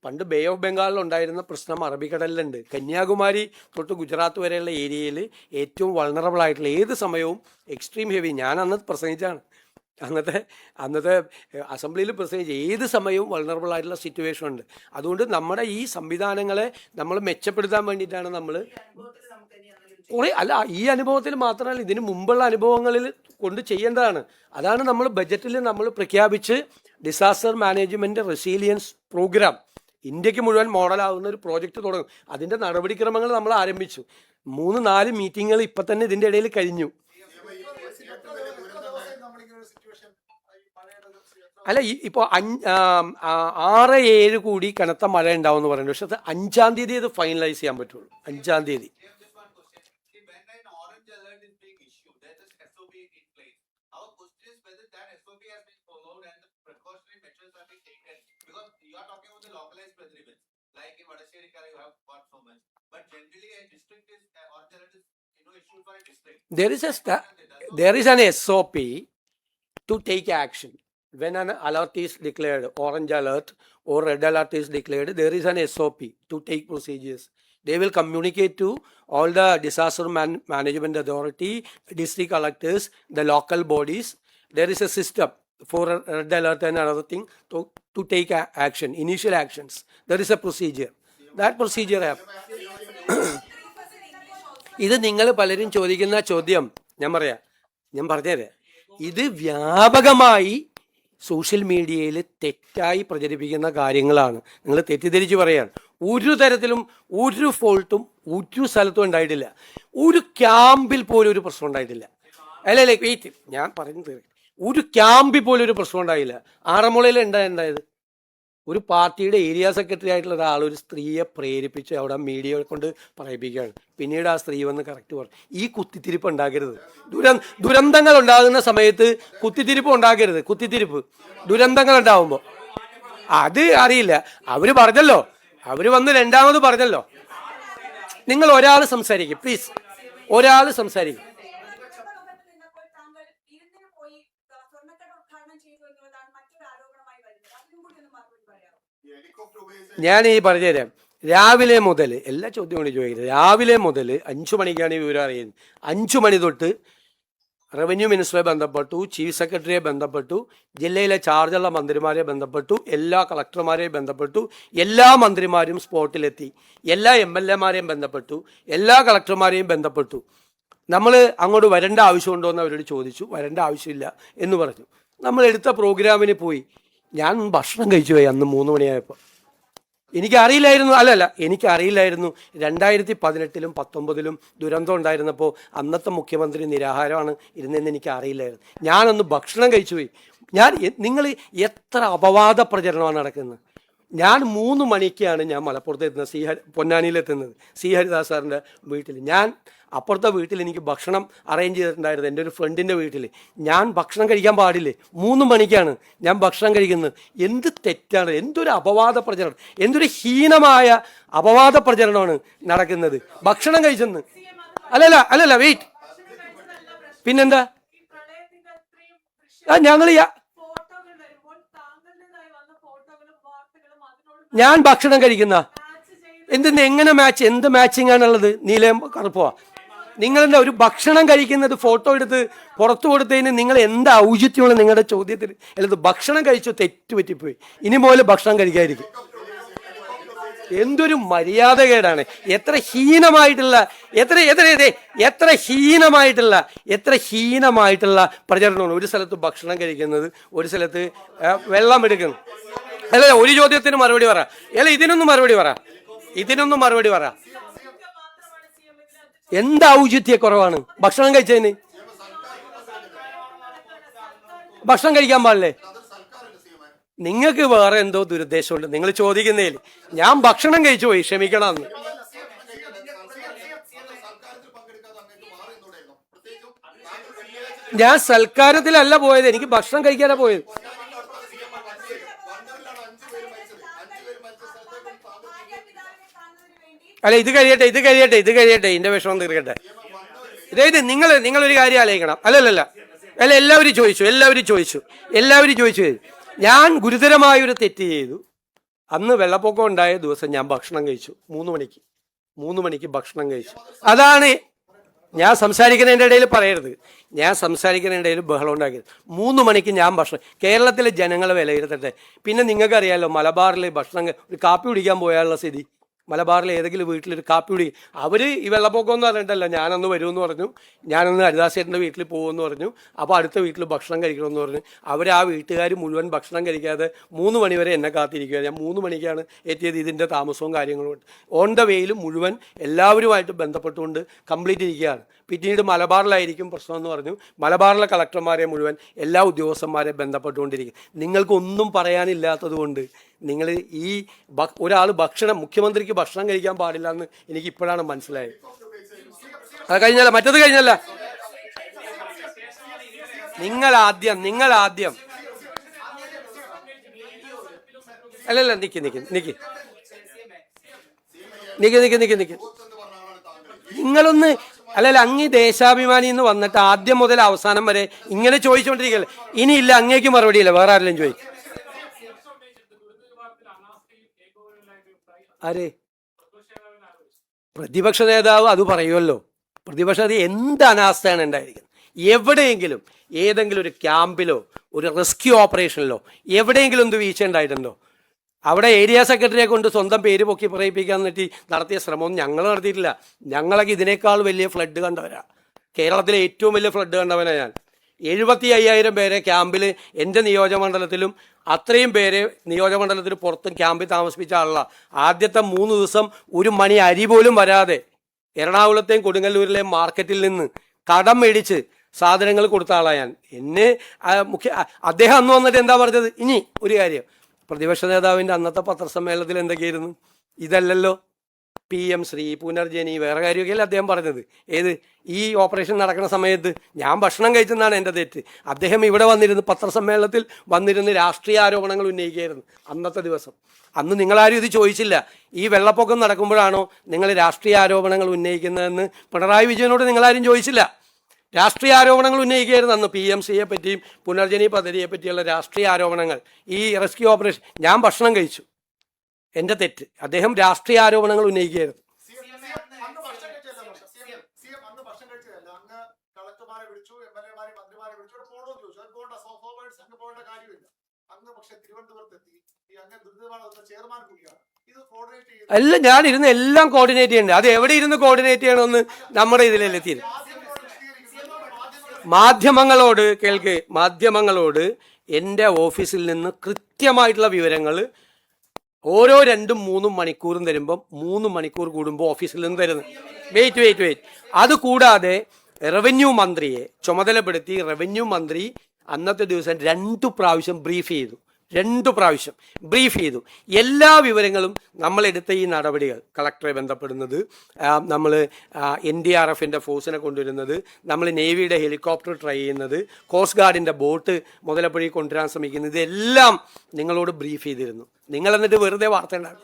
പണ്ട് ബേ ഓഫ് ബംഗാളിൽ ഉണ്ടായിരുന്ന പ്രശ്നം അറബിക്കടലിലുണ്ട്. കന്യാകുമാരി തൊട്ട് ഗുജറാത്ത് വരെയുള്ള ഏരിയയിൽ ഏറ്റവും വൾണറബിൾ ആയിട്ടുള്ള ഏത് സമയവും എക്സ്ട്രീം ഹെവി, ഞാൻ അന്ന് പ്രസംഗിച്ചാണ്, അന്നത്തെ അസംബ്ലിയിൽ പ്രസംഗിച്ച് ഏത് സമയവും വൾണറബിൾ ആയിട്ടുള്ള സിറ്റുവേഷൻ ഉണ്ട്. അതുകൊണ്ട് നമ്മുടെ ഈ സംവിധാനങ്ങളെ നമ്മൾ മെച്ചപ്പെടുത്താൻ വേണ്ടിയിട്ടാണ് നമ്മൾ കുറേ ഈ അനുഭവത്തിൽ മാത്രമല്ല ഇതിന് മുമ്പുള്ള അനുഭവങ്ങളിൽ കൊണ്ട് ചെയ്യേണ്ടതാണ്. അതാണ് നമ്മൾ ബജറ്റിൽ നമ്മൾ പ്രഖ്യാപിച്ച് ഡിസാസ്റ്റർ മാനേജ്മെൻറ്റ് റെസീലിയൻസ് പ്രോഗ്രാം ഇന്ത്യക്ക് മുഴുവൻ മോഡലാവുന്ന ഒരു പ്രോജക്റ്റ് തുടങ്ങും. അതിൻ്റെ നടപടിക്രമങ്ങൾ നമ്മൾ ആരംഭിച്ചു. 3-4 മീറ്റിങ്ങുകൾ ഇപ്പം തന്നെ ഇതിൻ്റെ ഇടയിൽ കഴിഞ്ഞു. അല്ല, ഇപ്പോൾ 6-7 കൂടി കനത്ത മഴ ഉണ്ടാവും എന്ന് പറയുന്നത്. പക്ഷെ അത് 5-ാം തീയതി അത് ഫൈനലൈസ് ചെയ്യാൻ പറ്റുള്ളൂ. 5-ാം തീയതി. There is an SOP to take action. When an alert is declared, orange alert or red alert is declared, there is an SOP to take procedures. They will communicate to all the disaster management authority, district collectors, the local bodies. There is a system for a red alert and another thing to take action, initial actions. There is a procedure. That procedure ഇത് നിങ്ങൾ പലരും ചോദിക്കുന്ന ചോദ്യം ഞാൻ പറഞ്ഞുതരാം. ഇത് വ്യാപകമായി social മീഡിയയിൽ തെറ്റായി പ്രചരിപ്പിക്കുന്ന കാര്യങ്ങളാണ്. നിങ്ങൾ തെറ്റിദ്ധരിച്ച് പറയാണ്. ഒരു തരത്തിലും ഒരു ഫോൾട്ടും ഒരു സ്ഥലത്തും ഉണ്ടായിട്ടില്ല. ഒരു ക്യാമ്പിൽ പോലും ഒരു പ്രശ്നം ഉണ്ടായിട്ടില്ല. അല്ല വെയിറ്റ്, ഞാൻ പറയുന്നത് ഒരു ക്യാമ്പിൽ പോലും ഒരു പ്രശ്നം ഉണ്ടായില്ല. ആറന്മുളയിൽ ഉണ്ടായത് ഒരു പാർട്ടിയുടെ ഏരിയ സെക്രട്ടറി ആയിട്ടുള്ള ഒരാൾ ഒരു സ്ത്രീയെ പ്രേരിപ്പിച്ച് അവിടെ മീഡിയ കൊണ്ട് പറയിപ്പിക്കുകയാണ്. പിന്നീട് ആ സ്ത്രീ വന്ന് കറക്റ്റ് പറഞ്ഞു. ഈ കുത്തിത്തിരിപ്പ് ഉണ്ടാക്കരുത്. ദുരന്തങ്ങൾ ഉണ്ടാകുന്ന സമയത്ത് കുത്തിത്തിരിപ്പ് ഉണ്ടാക്കരുത്. ദുരന്തങ്ങൾ ഉണ്ടാവുമ്പോൾ അത് അറിയില്ല. അവർ പറഞ്ഞല്ലോ, അവർ വന്ന് രണ്ടാമത് പറഞ്ഞല്ലോ. നിങ്ങൾ ഒരാൾ സംസാരിക്കും പ്ലീസ്, ഒരാൾ സംസാരിക്കും. ഞാൻ ഈ പറഞ്ഞുതരാം. രാവിലെ മുതൽ എല്ലാ ചോദ്യങ്ങളും ചോദിക്കുന്നത്. രാവിലെ മുതൽ 5 മണിക്കാണ് ഈ വിവരം അറിയുന്നത്. 5 മണി തൊട്ട് റവന്യൂ മിനിസ്റ്ററെ ബന്ധപ്പെട്ടു, ചീഫ് സെക്രട്ടറിയെ ബന്ധപ്പെട്ടു, ജില്ലയിലെ ചാർജുള്ള മന്ത്രിമാരെ ബന്ധപ്പെട്ടു, എല്ലാ കളക്ടർമാരെയും ബന്ധപ്പെട്ടു, എല്ലാ മന്ത്രിമാരും സ്പോട്ടിലെത്തി, എല്ലാ MLA-മാരെയും ബന്ധപ്പെട്ടു, എല്ലാ കളക്ടർമാരെയും ബന്ധപ്പെട്ടു. നമ്മൾ അങ്ങോട്ട് വരേണ്ട ആവശ്യമുണ്ടോ എന്ന് അവരോട് ചോദിച്ചു. വരേണ്ട ആവശ്യമില്ല എന്ന് പറഞ്ഞു. നമ്മൾ എടുത്ത പ്രോഗ്രാമിന് പോയി. ഞാൻ ഭക്ഷണം കഴിച്ചു പോയി അന്ന് 3 മണിയായപ്പോൾ. എനിക്കറിയില്ലായിരുന്നു 2018-ലും 2019-ലും ദുരന്തം ഉണ്ടായിരുന്നപ്പോൾ അന്നത്തെ മുഖ്യമന്ത്രി നിരാഹാരമാണ് ഇരുന്നതെന്ന് എനിക്ക് അറിയില്ലായിരുന്നു. ഞാനൊന്ന് ഭക്ഷണം കഴിച്ചു പോയി. നിങ്ങൾ എത്ര അപവാദ പ്രചരണമാണ് നടക്കുന്നത്. ഞാൻ 3 മണിക്കാണ് ഞാൻ മലപ്പുറത്ത് എത്തുന്നത്, പൊന്നാനിയിലെത്തുന്നത്, സി ഹരിദാസ് സാറിൻ്റെ വീട്ടിൽ. ഞാൻ അപ്പുറത്തെ വീട്ടിൽ എനിക്ക് ഭക്ഷണം അറേഞ്ച് ചെയ്തിട്ടുണ്ടായിരുന്നു, എൻ്റെ ഒരു ഫ്രണ്ടിൻ്റെ വീട്ടിൽ. ഞാൻ ഭക്ഷണം കഴിക്കാൻ പാടില്ലേ? 3 മണിക്കാണ് ഞാൻ ഭക്ഷണം കഴിക്കുന്നത്. എന്ത് തെറ്റാണ്, എന്തൊരു അപവാദ പ്രചരണം, എന്തൊരു ഹീനമായ അപവാദ പ്രചരണമാണ് നടക്കുന്നത്. ഭക്ഷണം കഴിച്ചെന്ന് അല്ലല്ല വെയിറ്റ്, പിന്നെന്താ? ഞങ്ങൾ ഞാൻ ഭക്ഷണം കഴിക്കുന്ന എങ്ങനെ മാച്ച്, എന്ത് മാച്ചിങ് ആണുള്ളത്? നീലയും കറുപ്പോ? നിങ്ങളെന്താ ഒരു ഭക്ഷണം കഴിക്കുന്നത് ഫോട്ടോ എടുത്ത് പുറത്തു കൊടുത്തതിന് നിങ്ങൾ എന്താ ഔചിത്യമുള്ള നിങ്ങളുടെ ചോദ്യത്തിൽ? അല്ലത് ഭക്ഷണം കഴിച്ചു, തെറ്റുപറ്റിപ്പോയി, ഇനി മുതൽ ഭക്ഷണം കഴിക്കാതിരിക്കും. എന്തൊരു മര്യാദകേടാണ്. എത്ര ഹീനമായിട്ടുള്ള പ്രചരണമാണ്. ഒരു സ്ഥലത്ത് ഭക്ഷണം കഴിക്കുന്നത്, ഒരു സ്ഥലത്ത് വെള്ളം എടുക്കുന്നത്. അല്ല, ഒരു ചോദ്യത്തിന് മറുപടി പറ. ഇതിനൊന്നും മറുപടി പറ. എന്താ ഔചിത്യക്കുറവാണ് ഭക്ഷണം കഴിച്ചതിന്? ഭക്ഷണം കഴിക്കാൻ പാടില്ലേ? നിങ്ങൾക്ക് വേറെ എന്തോ ദുരുദ്ദേശമുണ്ട് നിങ്ങൾ ചോദിക്കുന്നതിൽ. ഞാൻ ഭക്ഷണം കഴിച്ചു പോയി, ക്ഷമിക്കണമെന്ന്. ഞാൻ സൽക്കാരത്തിലല്ല പോയത്, എനിക്ക് ഭക്ഷണം കഴിക്കാനാ പോയത്. അല്ല, ഇത് കഴിയട്ടെ, ഇതിന്റെ വിഷമം തീർക്കട്ടെ. ഇതായത് നിങ്ങളൊരു കാര്യം ആലോചിക്കണം. അല്ല, എല്ലാവരും ചോദിച്ചു. ഞാൻ ഗുരുതരമായൊരു തെറ്റ് ചെയ്തു. അന്ന് വെള്ളപ്പൊക്കം ഉണ്ടായ ദിവസം ഞാൻ ഭക്ഷണം കഴിച്ചു 3 മണിക്ക് ഭക്ഷണം കഴിച്ചു. അതാണ് ഞാൻ സംസാരിക്കുന്നതിൻ്റെ ഇടയിൽ പറയരുത്, ഞാൻ സംസാരിക്കുന്നതിൻ്റെ ഇടയിൽ ബഹളം ഉണ്ടാക്കരുത്. 3 മണിക്ക് ഞാൻ ഭക്ഷണം, കേരളത്തിലെ ജനങ്ങളെ വിലയിരുത്തട്ടെ. പിന്നെ നിങ്ങൾക്കറിയാമല്ലോ മലബാറിൽ ഭക്ഷണം ഒരു കാപ്പി കുടിക്കാൻ പോയാലുള്ള സ്ഥിതി. മലബാറിൽ ഏതെങ്കിലും വീട്ടിലൊരു കാപ്പി കുടി, അവർ ഈ വെള്ളപ്പൊക്കം എന്ന് പറഞ്ഞിട്ടല്ല, ഞാനൊന്ന് വരുമെന്ന് പറഞ്ഞു, ഞാനൊന്ന് ഹരിദാസേട്ടൻ്റെ വീട്ടിൽ പോകുമെന്ന് പറഞ്ഞു, അപ്പോൾ അടുത്ത വീട്ടിൽ ഭക്ഷണം കഴിക്കണമെന്ന് പറഞ്ഞു. അവർ ആ വീട്ടുകാർ മുഴുവൻ ഭക്ഷണം കഴിക്കാതെ 3 മണി വരെ എന്നെ കാത്തിരിക്കുക. ഞാൻ 3 മണിക്കാണ് എത്തിയത്. ഇതിൻ്റെ താമസവും കാര്യങ്ങളും ഓൺ ദ വേയിൽ മുഴുവൻ എല്ലാവരുമായിട്ട് ബന്ധപ്പെട്ടുകൊണ്ട് കംപ്ലീറ്റ് ഇരിക്കുകയാണ്. പിന്നീട് മലബാറിലായിരിക്കും പ്രശ്നം എന്ന് പറഞ്ഞു. മലബാറിലെ കളക്ടർമാരെ മുഴുവൻ എല്ലാ ഉദ്യോഗസ്ഥന്മാരെ ബന്ധപ്പെട്ടുകൊണ്ടിരിക്കും. നിങ്ങൾക്കൊന്നും പറയാനില്ലാത്തത് കൊണ്ട് നിങ്ങൾ ഈ ഒരാൾ മുഖ്യമന്ത്രിക്ക് ഭക്ഷണം കഴിക്കാൻ പാടില്ല എന്ന് എനിക്ക് ഇപ്പോഴാണ് മനസ്സിലായത്. അത് കഴിഞ്ഞല്ല, മറ്റത് കഴിഞ്ഞല്ല. നിങ്ങൾ ആദ്യം അല്ലല്ല നിക്ക് നിങ്ങളൊന്ന് അല്ലല്ല, അങ്ങ് ദേശാഭിമാനി എന്ന് വന്നിട്ട് ആദ്യം മുതൽ അവസാനം വരെ ഇങ്ങനെ ചോദിച്ചുകൊണ്ടിരിക്കല്ലേ. ഇനിയില്ല, അങ്ങേക്ക് മറുപടിയില്ല, വേറെ ആരെങ്കിലും ചോദിക്കും. ആരെ? പ്രതിപക്ഷ നേതാവ് അത് പറയുമല്ലോ. പ്രതിപക്ഷ എന്ത് അനാസ്ഥയാണ് ഉണ്ടായിരിക്കുന്നത്. എവിടെയെങ്കിലും ഏതെങ്കിലും ഒരു ക്യാമ്പിലോ ഒരു റെസ്ക്യൂ ഓപ്പറേഷനിലോ എവിടെയെങ്കിലും എന്ത് വീഴ്ച ഉണ്ടായിട്ടുണ്ടോ? അവിടെ ഏരിയ സെക്രട്ടറിയെ കൊണ്ട് സ്വന്തം പേര് പൊക്കി പറയിപ്പിക്കാൻ വേണ്ടി നടത്തിയ ശ്രമമൊന്നും ഞങ്ങൾ നടത്തിയിട്ടില്ല. ഞങ്ങളൊക്കെ ഇതിനേക്കാൾ വലിയ ഫ്ലഡ് കണ്ടവരാണ്. കേരളത്തിലെ ഏറ്റവും വലിയ ഫ്ലഡ് കണ്ടവനാണ് ഞാൻ. 75,000 പേരെ ക്യാമ്പിൽ എൻ്റെ നിയോജകമണ്ഡലത്തിലും അത്രയും പേരെ നിയോജകമണ്ഡലത്തിന് പുറത്തും ക്യാമ്പിൽ താമസിപ്പിച്ച ആളാണ്. ആദ്യത്തെ 3 ദിവസം ഒരു മണി അരി പോലും വരാതെ എറണാകുളത്തെയും കൊടുങ്ങല്ലൂരിലെയും മാർക്കറ്റിൽ നിന്ന് കടം മേടിച്ച് സാധനങ്ങൾ കൊടുത്ത ആളാണ് ഞാൻ. എന്നെ അദ്ദേഹം അന്ന് വന്നിട്ട് എന്താ പറഞ്ഞത്? ഇനി ഒരു കാര്യം, പ്രതിപക്ഷ നേതാവിൻ്റെ അന്നത്തെ പത്രസമ്മേളനത്തിൽ എന്തൊക്കെയായിരുന്നു? ഇതല്ലല്ലോ. PM ശ്രീ, പുനർജനി, വേറെ കാര്യമൊക്കെയല്ലേ അദ്ദേഹം പറഞ്ഞത്. ഏത് ഈ ഓപ്പറേഷൻ നടക്കുന്ന സമയത്ത് ഞാൻ ഭക്ഷണം കഴിച്ചെന്നാണ് എൻ്റെ തെറ്റ്. അദ്ദേഹം ഇവിടെ വന്നിരുന്ന് പത്രസമ്മേളനത്തിൽ വന്നിരുന്ന് രാഷ്ട്രീയ ആരോപണങ്ങൾ ഉന്നയിക്കുകയായിരുന്നു അന്നത്തെ ദിവസം. അന്ന് നിങ്ങളാരും ഇത് ചോദിച്ചില്ല. ഈ വെള്ളപ്പൊക്കം നടക്കുമ്പോഴാണോ നിങ്ങൾ രാഷ്ട്രീയ ആരോപണങ്ങൾ ഉന്നയിക്കുന്നതെന്ന് പിണറായി വിജയനോട് നിങ്ങളാരും ചോദിച്ചില്ല. രാഷ്ട്രീയ ആരോപണങ്ങൾ ഉന്നയിക്കുകയായിരുന്നു അന്ന്. PMCയെ പറ്റിയും പുനർജനി പദ്ധതിയെ പറ്റിയുള്ള രാഷ്ട്രീയ ആരോപണങ്ങൾ. ഈ റെസ്ക്യൂ ഓപ്പറേഷൻ ഞാൻ ഭക്ഷണം കഴിച്ചു, എൻ്റെ തെറ്റ്. അദ്ദേഹം രാഷ്ട്രീയ ആരോപണങ്ങൾ ഉന്നയിക്കുകയായിരുന്നു. അല്ല, ഞാനിരുന്ന് എല്ലാം കോർഡിനേറ്റ് ചെയ്യണ്ടേ? അത് എവിടെ ഇരുന്ന് കോർഡിനേറ്റ് ചെയ്യണമെന്ന് നമ്മുടെ ഇതിലല്ലേ എത്തിയത്. മാധ്യമങ്ങളോട് എൻ്റെ ഓഫീസിൽ നിന്ന് കൃത്യമായിട്ടുള്ള വിവരങ്ങൾ ഓരോ 2-3 മണിക്കൂറും തരുമ്പം 3 മണിക്കൂർ കൂടുമ്പോൾ ഓഫീസിൽ നിന്ന് തരുന്നത്. വെയിറ്റ് അതുകൂടാതെ റവന്യൂ മന്ത്രിയെ ചുമതലപ്പെടുത്തി റവന്യൂ മന്ത്രി അന്നത്തെ ദിവസം 2 പ്രാവശ്യം ബ്രീഫ് ചെയ്തു. എല്ലാ വിവരങ്ങളും നമ്മളെടുത്ത ഈ നടപടികൾ, കളക്ടറെ ബന്ധപ്പെടുന്നത്, നമ്മൾ NDRFൻ്റെ ഫോഴ്സിനെ കൊണ്ടുവരുന്നത്, നമ്മൾ നേവിയുടെ ഹെലികോപ്റ്റർ ട്രൈ ചെയ്യുന്നത്, കോസ്റ്റ് ഗാർഡിൻ്റെ ബോട്ട് മുതലപ്പുഴയിൽ കൊണ്ടുവരാൻ ശ്രമിക്കുന്നത്, ഇതെല്ലാം നിങ്ങളോട് ബ്രീഫ് ചെയ്തിരുന്നു. നിങ്ങൾ എന്നിട്ട് വെറുതെ വാർത്ത ഉണ്ടാകും.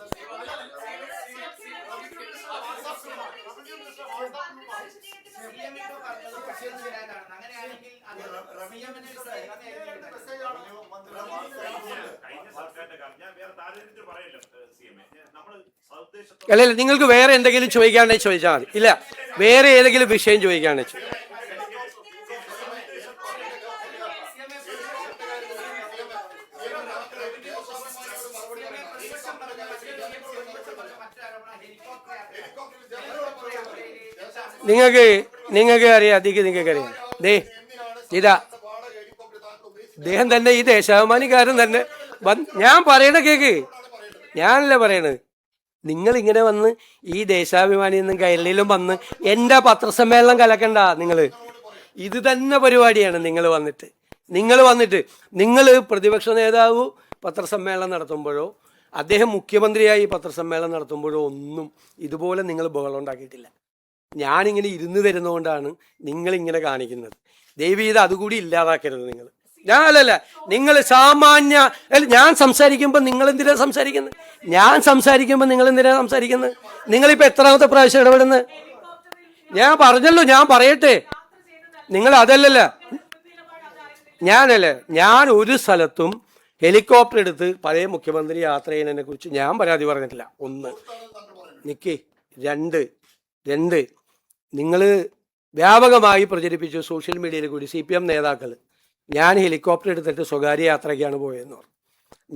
അല്ല, നിങ്ങൾക്ക് വേറെ എന്തെങ്കിലും ചോദിക്കാണ്ടെങ്കിൽ ചോദിച്ചാൽ മതി. ഇല്ല, വേറെ ഏതെങ്കിലും വിഷയം ചോദിക്കാണെന്ന് നിങ്ങൾക്ക് അറിയാം. നിങ്ങൾക്കറിയാം. ഇതാ അദ്ദേഹം തന്നെ, ഈ ദേശാഭിമാനിക്കാരൻ തന്നെ ഞാൻ പറയണ കേക്ക്, ഞാനല്ല പറയണത്. നിങ്ങളിങ്ങനെ വന്ന് ഈ ദേശാഭിമാനി എന്നും കൈരളിയിലും വന്ന് എൻ്റെ പത്രസമ്മേളനം കലക്കണ്ട. ഇത് തന്നെ പരിപാടിയാണ്. നിങ്ങൾ പ്രതിപക്ഷ നേതാവ് പത്രസമ്മേളനം നടത്തുമ്പോഴോ അദ്ദേഹം മുഖ്യമന്ത്രിയായി പത്രസമ്മേളനം നടത്തുമ്പോഴോ ഒന്നും ഇതുപോലെ നിങ്ങൾ ബഹളം ഉണ്ടാക്കിയിട്ടില്ല. ഞാനിങ്ങനെ ഇരുന്ന് തരുന്നതുകൊണ്ടാണ് നിങ്ങളിങ്ങനെ കാണിക്കുന്നത്. ദയവ് ചെയ്ത് അതുകൂടി ഇല്ലാതാക്കരുത്. നിങ്ങൾ സാമാന്യ ഞാൻ സംസാരിക്കുമ്പോൾ നിങ്ങൾ എന്തിനാ സംസാരിക്കുന്നത്? നിങ്ങളിപ്പോൾ എത്രാമത്തെ പ്രാവശ്യം ഇടപെടുന്നത്? ഞാൻ പറഞ്ഞല്ലോ, ഞാൻ പറയട്ടെ. നിങ്ങൾ അതല്ലല്ല, ഞാൻ ഒരു സ്ഥലത്തും ഹെലികോപ്റ്റർ എടുത്ത് പഴയ മുഖ്യമന്ത്രി യാത്ര ചെയ്യുന്നതിനെ കുറിച്ച് ഞാൻ പരാതി പറഞ്ഞിട്ടില്ല. ഒന്ന് നിക്ക്, രണ്ട് നിങ്ങൾ വ്യാപകമായി പ്രചരിപ്പിച്ചു സോഷ്യൽ മീഡിയയിൽ കൂടി CPM നേതാക്കൾ ഞാൻ ഹെലികോപ്റ്റർ എടുത്തിട്ട് സ്വകാര്യ യാത്രയ്ക്കാണ് പോയതെന്ന് പറഞ്ഞു.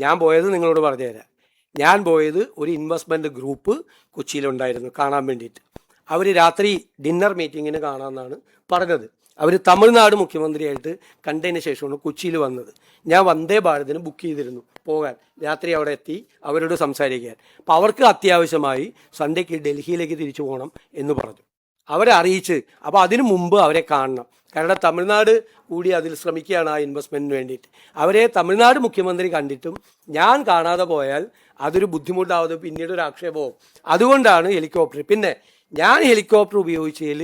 ഞാൻ പോയത് നിങ്ങളോട് പറഞ്ഞുതരാം. ഞാൻ പോയത് ഒരു ഇൻവെസ്റ്റ്മെൻറ്റ് ഗ്രൂപ്പ് കൊച്ചിയിലുണ്ടായിരുന്നു കാണാൻ വേണ്ടിയിട്ട്. അവർ രാത്രി ഡിന്നർ മീറ്റിങ്ങിന് കാണാമെന്നാണ് പറഞ്ഞത്. അവർ തമിഴ്നാട് മുഖ്യമന്ത്രിയായിട്ട് കണ്ടതിന് ശേഷമാണ് കൊച്ചിയിൽ വന്നത്. ഞാൻ വന്ദേ ഭാരതിന് ബുക്ക് ചെയ്തിരുന്നു പോകാൻ. രാത്രി അവിടെ എത്തി അവരോട് സംസാരിക്കാൻ. അപ്പോൾ അവർക്ക് അത്യാവശ്യമായി സൺഡേക്ക് ഡൽഹിയിലേക്ക് തിരിച്ചു പോകണം എന്ന് പറഞ്ഞു. അവരെ അറിയിച്ച്, അപ്പോൾ അതിനു മുമ്പ് അവരെ കാണണം. കാരണം തമിഴ്നാട് കൂടി അതിൽ ശ്രമിക്കുകയാണ് ആ ഇൻവെസ്റ്റ്മെൻറ്റിന് വേണ്ടിയിട്ട്. അവരെ തമിഴ്നാട് മുഖ്യമന്ത്രി കണ്ടിട്ടും ഞാൻ കാണാതെ പോയാൽ അതൊരു ബുദ്ധിമുട്ടാവുന്നത്, പിന്നീട് ഒരു ആക്ഷേപവും. അതുകൊണ്ടാണ് ഹെലികോപ്റ്റർ. പിന്നെ ഞാൻ ഹെലികോപ്റ്റർ ഉപയോഗിച്ചതിൽ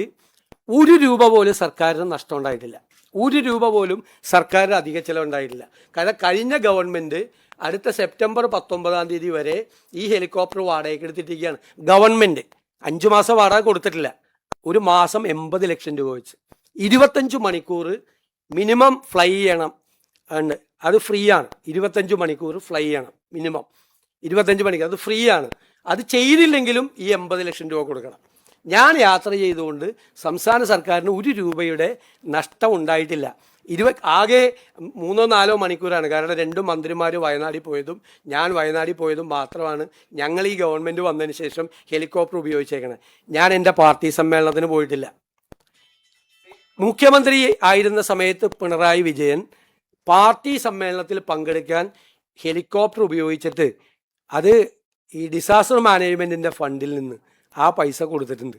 ₹1 പോലും സർക്കാരിന് നഷ്ടം ഉണ്ടായിട്ടില്ല. ₹1 പോലും സർക്കാരിന് അധിക ചിലവുണ്ടായിട്ടില്ല. കാരണം കഴിഞ്ഞ ഗവൺമെൻറ് അടുത്ത സെപ്റ്റംബർ 19 വരെ ഈ ഹെലികോപ്റ്റർ വാടകയ്ക്ക് എടുത്തിട്ടിരിക്കുകയാണ്. ഗവൺമെൻറ് 5 മാസം വാടക കൊടുത്തിട്ടില്ല. ഒരു മാസം 80 ലക്ഷം രൂപ വെച്ച് 25 മണിക്കൂർ മിനിമം ഫ്ലൈ ചെയ്യണം. അത് ഫ്രീ ആണ്. 25 മണിക്കൂർ ഫ്ലൈ ചെയ്യണം മിനിമം. 25 മണിക്കൂർ അത് ഫ്രീ ആണ്. അത് ചെയ്തില്ലെങ്കിലും ഈ 80 ലക്ഷം രൂപ കൊടുക്കണം. ഞാൻ യാത്ര ചെയ്തുകൊണ്ട് സംസ്ഥാന സർക്കാരിന് ₹1 നഷ്ടം ഉണ്ടായിട്ടില്ല. ആകെ 3-4 മണിക്കൂറാണ്. കാരണം 2 മന്ത്രിമാർ വയനാട്ടിൽ പോയതും ഞാൻ വയനാട്ടിൽ പോയതും മാത്രമാണ് ഞങ്ങൾ ഈ ഗവൺമെൻറ് വന്നതിന് ശേഷം ഹെലികോപ്റ്റർ ഉപയോഗിച്ചേക്കണേ. ഞാൻ എൻ്റെ പാർട്ടി സമ്മേളനത്തിന് പോയിട്ടില്ല. മുഖ്യമന്ത്രി ആയിരുന്ന സമയത്ത് പിണറായി വിജയൻ പാർട്ടി സമ്മേളനത്തിൽ പങ്കെടുക്കാൻ ഹെലികോപ്റ്റർ ഉപയോഗിച്ചിട്ട് അത് ഈ ഡിസാസ്റ്റർ മാനേജ്മെൻറ്റിൻ്റെ ഫണ്ടിൽ നിന്ന് ആ പൈസ കൊടുത്തിട്ടുണ്ട്.